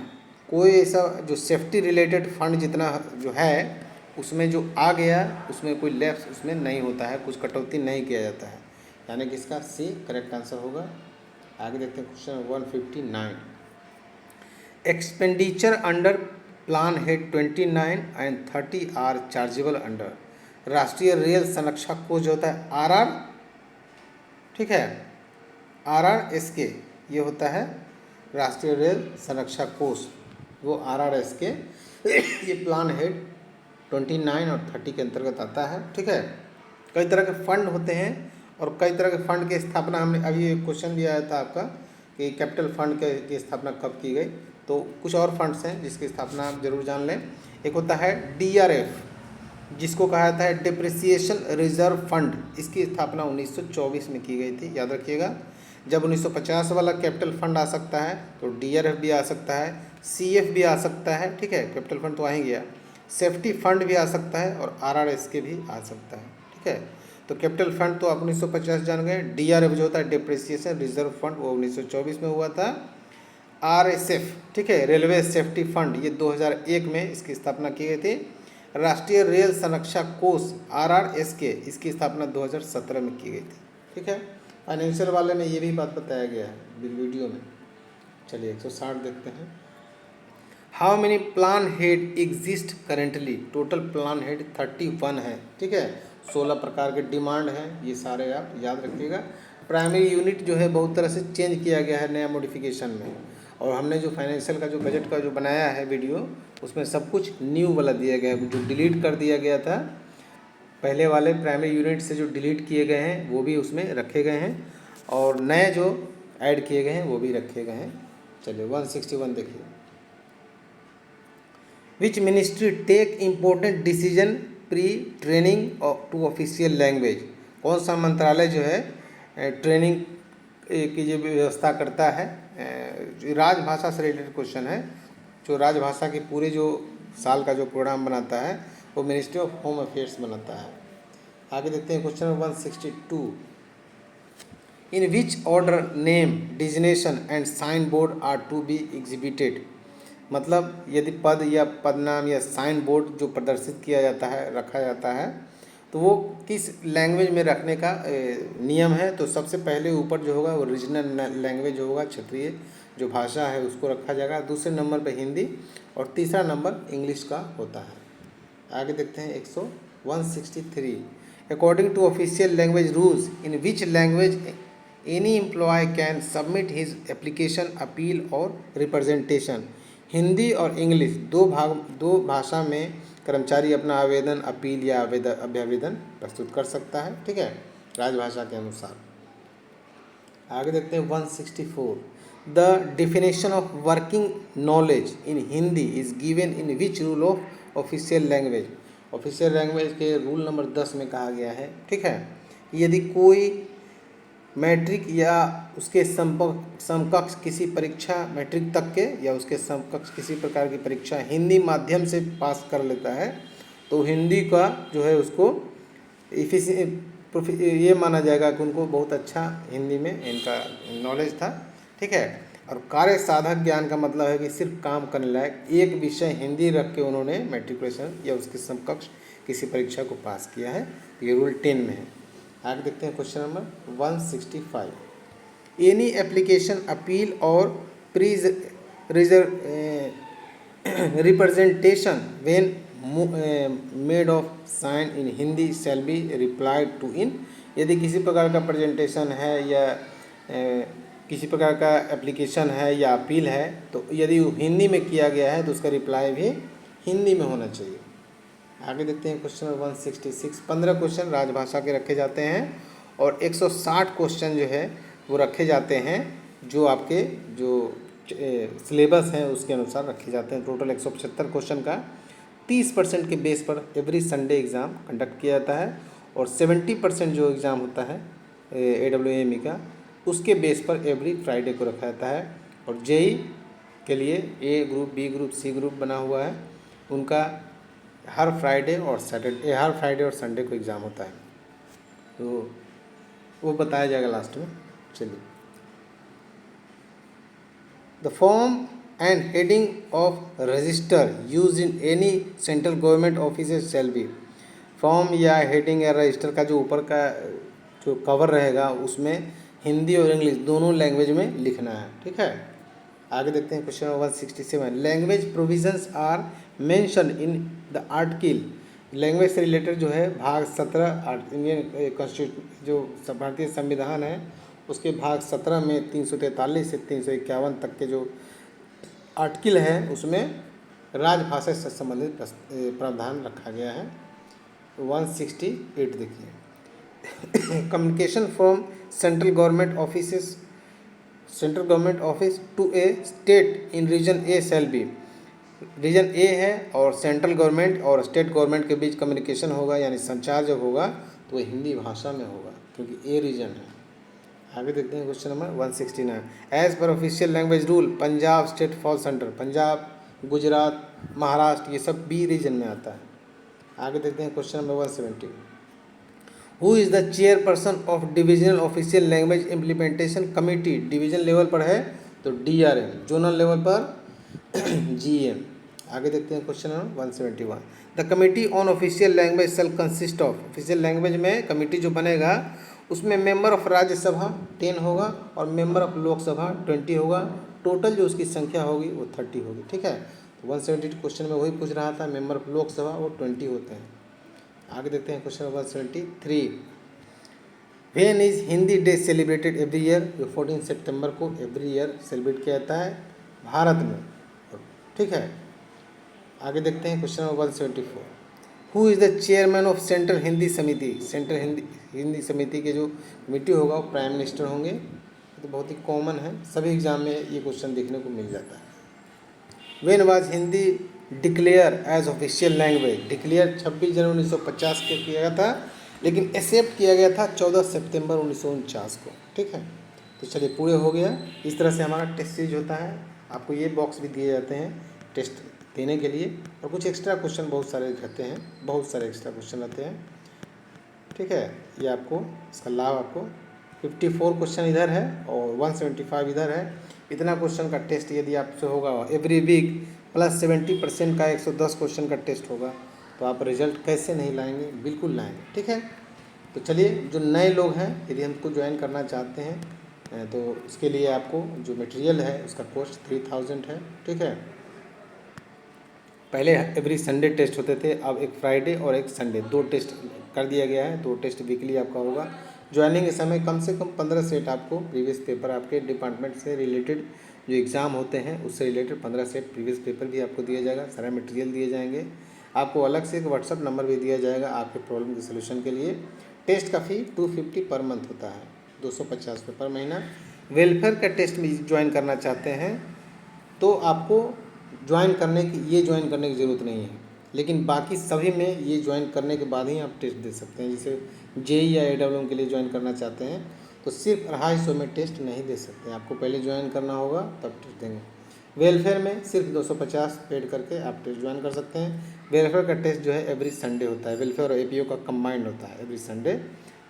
कोई ऐसा जो सेफ्टी रिलेटेड फंड जितना जो है उसमें जो आ गया उसमें कोई लैप्स उसमें नहीं होता है, कुछ कटौती नहीं किया जाता है, यानी कि इसका सी करेक्ट आंसर होगा। आगे देखते हैं question 159। Expenditure under plan head 29 and 30 are chargeable under Rashtriya Rail Sanraksha Kosh जो होता है आरआर। ठीक है, RRSK ये होता है राष्ट्रीय रेल संरक्षा कोष, वो RRSK ये प्लान हेड 29 और 30 के अंतर्गत आता है। ठीक है। कई तरह के फंड होते हैं और कई तरह के फंड की स्थापना, हमने अभी एक क्वेश्चन भी आया था आपका कि कैपिटल फंड की स्थापना कब की गई, तो कुछ और फंड्स हैं जिसकी स्थापना आप जरूर जान लें। एक होता है DRF जिसको कहा जाता है डिप्रिसिएशन रिजर्व फंड, इसकी स्थापना 1924 में की गई थी, याद रखिएगा। जब 1950 वाला कैपिटल फंड आ सकता है तो DRF भी आ सकता है, CF भी आ सकता है। ठीक है, कैपिटल फंड तो आ ही गया, सेफ्टी फंड भी आ सकता है और RRSK भी आ सकता है। ठीक है, तो कैपिटल फंड तो आप 1950 जान गए। DRF जो होता है डिप्रिसिएशन रिजर्व फंड, वो 1924 में हुआ था। RSF, ठीक है, रेलवे सेफ्टी फंड, ये 2001 में इसकी स्थापना की गई थी। राष्ट्रीय रेल संरक्षा कोष RRSK, इसकी स्थापना 2017 में की गई थी। ठीक है, फाइनेंशियल वाले में ये भी बात बताया गया है वीडियो में। चलिए 160 देखते हैं। How many plan head exist currently. Total plan head 31 है। ठीक है, 16 प्रकार के डिमांड हैं, ये सारे आप याद रखिएगा। प्राइमरी यूनिट जो है बहुत तरह से चेंज किया गया है नया मॉडिफिकेशन में, और हमने जो फाइनेंशियल का जो बजट का जो बनाया है वीडियो उसमें सब कुछ न्यू वाला दिया गया है। जो डिलीट कर दिया गया था पहले वाले प्राइमरी यूनिट से, जो डिलीट किए गए हैं वो भी उसमें रखे गए हैं, और नए जो ऐड किए गए हैं वो भी रखे गए हैं। चलिए 161 देखिए। Which ministry take important decision pertaining to official language. कौन सा मंत्रालय जो है ट्रेनिंग की जो व्यवस्था करता है, राजभाषा से रिलेटेड क्वेश्चन है, जो राजभाषा की पूरे जो साल का जो प्रोग्राम बनाता है वो मिनिस्ट्री ऑफ होम अफेयर्स बनाता है। आगे देखते हैं question 162। In which order name designation and sign board are to be exhibited. मतलब यदि पद या पदनाम या साइन बोर्ड जो प्रदर्शित किया जाता है, रखा जाता है, तो वो किस लैंग्वेज में रखने का नियम है। तो सबसे पहले ऊपर जो होगा वो रीजनल लैंग्वेज होगा, क्षेत्रीय जो भाषा है उसको रखा जाएगा। दूसरे नंबर पे हिंदी और तीसरा नंबर इंग्लिश का होता है। आगे देखते हैं 163। According to official language rules in which language any employ can submit his application, appeal और रिप्रेजेंटेशन। हिंदी और इंग्लिश दो भाषा में कर्मचारी अपना आवेदन, अपील या अभ्यावेदन प्रस्तुत कर सकता है। ठीक है, राजभाषा के अनुसार। आगे देखते हैं 164। The definition of working knowledge in Hindi is given in which rule of official language. Official language के रूल नंबर 10 में कहा गया है। ठीक है, यदि कोई मैट्रिक या उसके समकक्ष किसी परीक्षा, मैट्रिक तक के या उसके समकक्ष किसी प्रकार की परीक्षा हिंदी माध्यम से पास कर लेता है तो हिंदी का जो है उसको ये माना जाएगा कि उनको बहुत अच्छा हिंदी में इनका नॉलेज था। ठीक है, और कार्य साधक ज्ञान का मतलब है कि सिर्फ काम करने लायक एक विषय हिंदी रख के उन्होंने मैट्रिकुलेशन या उसके समकक्ष किसी परीक्षा को पास किया है। ये रूल 10 में है। आगे देखते हैं question number 165। Any application, appeal और representation when made of sign in Hindi shall be replied to in. यदि किसी प्रकार का प्रेजेंटेशन है या किसी प्रकार का एप्लीकेशन है या अपील है तो यदि वो हिंदी में किया गया है तो उसका रिप्लाई भी हिंदी में होना चाहिए। आगे देखते हैं क्वेश्चन 166। 15 क्वेश्चन राजभाषा के रखे जाते हैं और 160 क्वेश्चन जो है वो रखे जाते हैं जो आपके जो सिलेबस हैं उसके अनुसार रखे जाते हैं। टोटल 175 क्वेश्चन का 30% के बेस पर एवरी संडे एग्ज़ाम कंडक्ट किया जाता है और 70% जो एग्ज़ाम होता है AWME का उसके बेस पर एवरी फ्राइडे को रखा जाता है। और जेई के लिए A group, B group, C group बना हुआ है, उनका हर फ्राइडे और संडे को एग्ज़ाम होता है, तो वो बताया जाएगा लास्ट में। चलिए, the form and heading of register use in any central government office shall be. Form या हेडिंग या रजिस्टर का जो ऊपर का जो कवर रहेगा उसमें हिंदी और इंग्लिश दोनों लैंग्वेज में लिखना है। ठीक है, आगे देखते हैं question number 167। Language provisions are mention in the article. Language से रिलेटेड जो है भाग 17 इंडियन कॉन्स्टिट्यूशन जो भारतीय संविधान है उसके भाग 17 में 343 से 351 तक के जो आर्टिकल है उसमें राजभाषा से संबंधित प्रावधान रखा गया है। 168 देखिए, communication from central government office to a state in region A shall be. Region A है और सेंट्रल गवर्नमेंट और स्टेट गवर्नमेंट के बीच कम्युनिकेशन होगा, यानी संचार जब होगा तो वो हिंदी भाषा में होगा क्योंकि ए रीजन है। आगे देखते हैं question number 169। As per official language rule Punjab state falls under. Punjab, Gujarat, Maharashtra ये सब बी रीजन में आता है। आगे देखते हैं question number 170। Who is the chairperson of divisional official language implementation committee. Division level पर है तो DRM, जोनल लेवल पर GM। आगे देखते हैं question number 171। The committee on official language shell consist of. Official language में कमेटी जो बनेगा उसमें मेंबर ऑफ राज्यसभा 10 होगा और मेंबर ऑफ लोकसभा 20 होगा। टोटल जो उसकी संख्या होगी वो 30 होगी। ठीक है, तो 172 क्वेश्चन में वही पूछ रहा था, मेंबर ऑफ लोकसभा वो 20 होते हैं। आगे देखते हैं question 173। When is Hindi day celebrated every year. जो 14 सितंबर को एवरी ईयर सेलिब्रेट किया जाता है भारत में। ठीक है, आगे देखते हैं question number 174। Who is the chairman of central Hindi समिति। सेंट्रल हिंदी समिति के जो कमेटी होगा वो प्राइम मिनिस्टर होंगे। तो बहुत ही कॉमन है, सभी एग्जाम में ये क्वेश्चन देखने को मिल जाता है। When was Hindi declare as official language. Declare 26 जनवरी 1950 को किया गया था, लेकिन एक्सेप्ट किया गया था 14 सितंबर 1949 को। ठीक है, तो चलिए पूरे हो गया। इस तरह से हमारा टेस्ट सीरीज होता है। आपको ये बॉक्स भी दिए जाते हैं टेस्ट देने के लिए, और कुछ एक्स्ट्रा क्वेश्चन बहुत सारे रहते हैं, बहुत सारे एक्स्ट्रा क्वेश्चन रहते हैं। ठीक है, ये आपको इसका लाभ आपको 54 क्वेश्चन इधर है और 175 इधर है। इतना क्वेश्चन का टेस्ट यदि आपसे होगा एवरी वीक प्लस 70% का 110 क्वेश्चन का टेस्ट होगा, तो आप रिजल्ट कैसे नहीं लाएंगे, बिल्कुल लाएंगे। ठीक है, तो चलिए, जो नए लोग हैं यदि हमको ज्वाइन करना चाहते हैं तो इसके लिए आपको जो मटेरियल है उसका कॉस्ट 3000 है। ठीक है, पहले एवरी संडे टेस्ट होते थे, अब एक फ्राइडे और एक संडे 2 टेस्ट कर दिया गया है। 2 टेस्ट वीकली आपका होगा। ज्वाइनिंग के समय कम से कम 15 सेट आपको प्रीवियस पेपर आपके डिपार्टमेंट से रिलेटेड जो एग्ज़ाम होते हैं उससे रिलेटेड 15 सेट प्रीवियस पेपर भी आपको दिया जाएगा। सारा मटेरियल दिए जाएंगे। आपको अलग से एक व्हाट्सअप नंबर भी दिया जाएगा आपके प्रॉब्लम के सोल्यूशन के लिए। टेस्ट का फ़ी 250 पर मंथ होता है, 250 रुपये पर महीना। वेलफेयर का टेस्ट में ज्वाइन करना चाहते हैं तो आपको ज्वाइन करने की ज़रूरत नहीं है, लेकिन बाकी सभी में ये ज्वाइन करने के बाद ही आप टेस्ट दे सकते हैं। जैसे जेई या AWM के लिए ज्वाइन करना चाहते हैं तो सिर्फ 250 में टेस्ट नहीं दे सकते, आपको पहले ज्वाइन करना होगा तब टेस्ट देंगे। वेलफेयर में सिर्फ 250 पेड करके आप टेस्ट ज्वाइन कर सकते हैं। वेलफेयर का टेस्ट जो है एवरी संडे होता है। वेलफेयर और APO का कंबाइंड होता है एवरी संडे,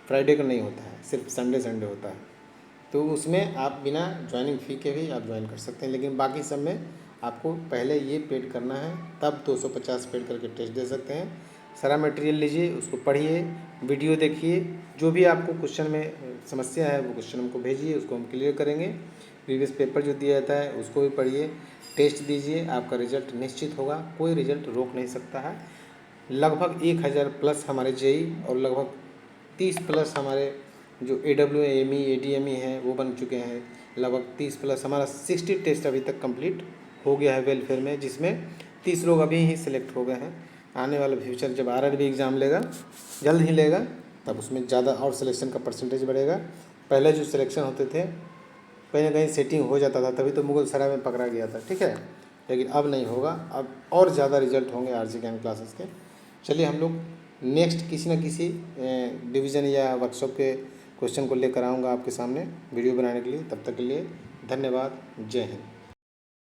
फ्राइडे का नहीं होता है, सिर्फ संडे होता है। तो उसमें आप बिना ज्वाइनिंग फ़ी के भी आप ज्वाइन कर सकते हैं, लेकिन बाकी सब में आपको पहले ये पेड करना है, तब 250 पेड करके टेस्ट दे सकते हैं। सारा मटेरियल लीजिए, उसको पढ़िए, वीडियो देखिए, जो भी आपको क्वेश्चन में समस्या है वो क्वेश्चन हमको भेजिए, उसको हम क्लियर करेंगे। प्रीवियस पेपर जो दिया जाता है उसको भी पढ़िए, टेस्ट दीजिए, आपका रिजल्ट निश्चित होगा, कोई रिजल्ट रोक नहीं सकता है। लगभग 1000 प्लस हमारे जेई और लगभग 30 प्लस हमारे जो AWME ADME है वो बन चुके हैं। लगभग 30 प्लस हमारा 60 टेस्ट अभी तक कंप्लीट हो गया है वेलफेयर में, जिसमें 30 लोग अभी ही सिलेक्ट हो गए हैं। आने वाला फ्यूचर जब RRB एग्ज़ाम लेगा, जल्द ही लेगा, तब उसमें ज़्यादा और सिलेक्शन का परसेंटेज बढ़ेगा। पहले जो सिलेक्शन होते थे कहीं ना कहीं सेटिंग हो जाता था, तभी तो मुगल सराय में पकड़ा गया था, ठीक है। लेकिन अब नहीं होगा, अब और ज़्यादा रिजल्ट होंगे आरजी कैम क्लासेस के। चलिए हम लोग नेक्स्ट किसी न किसी डिवीज़न या वर्कशॉप के क्वेश्चन को लेकर आऊँगा आपके सामने वीडियो बनाने के लिए। तब तक के लिए धन्यवाद। जय हिंद।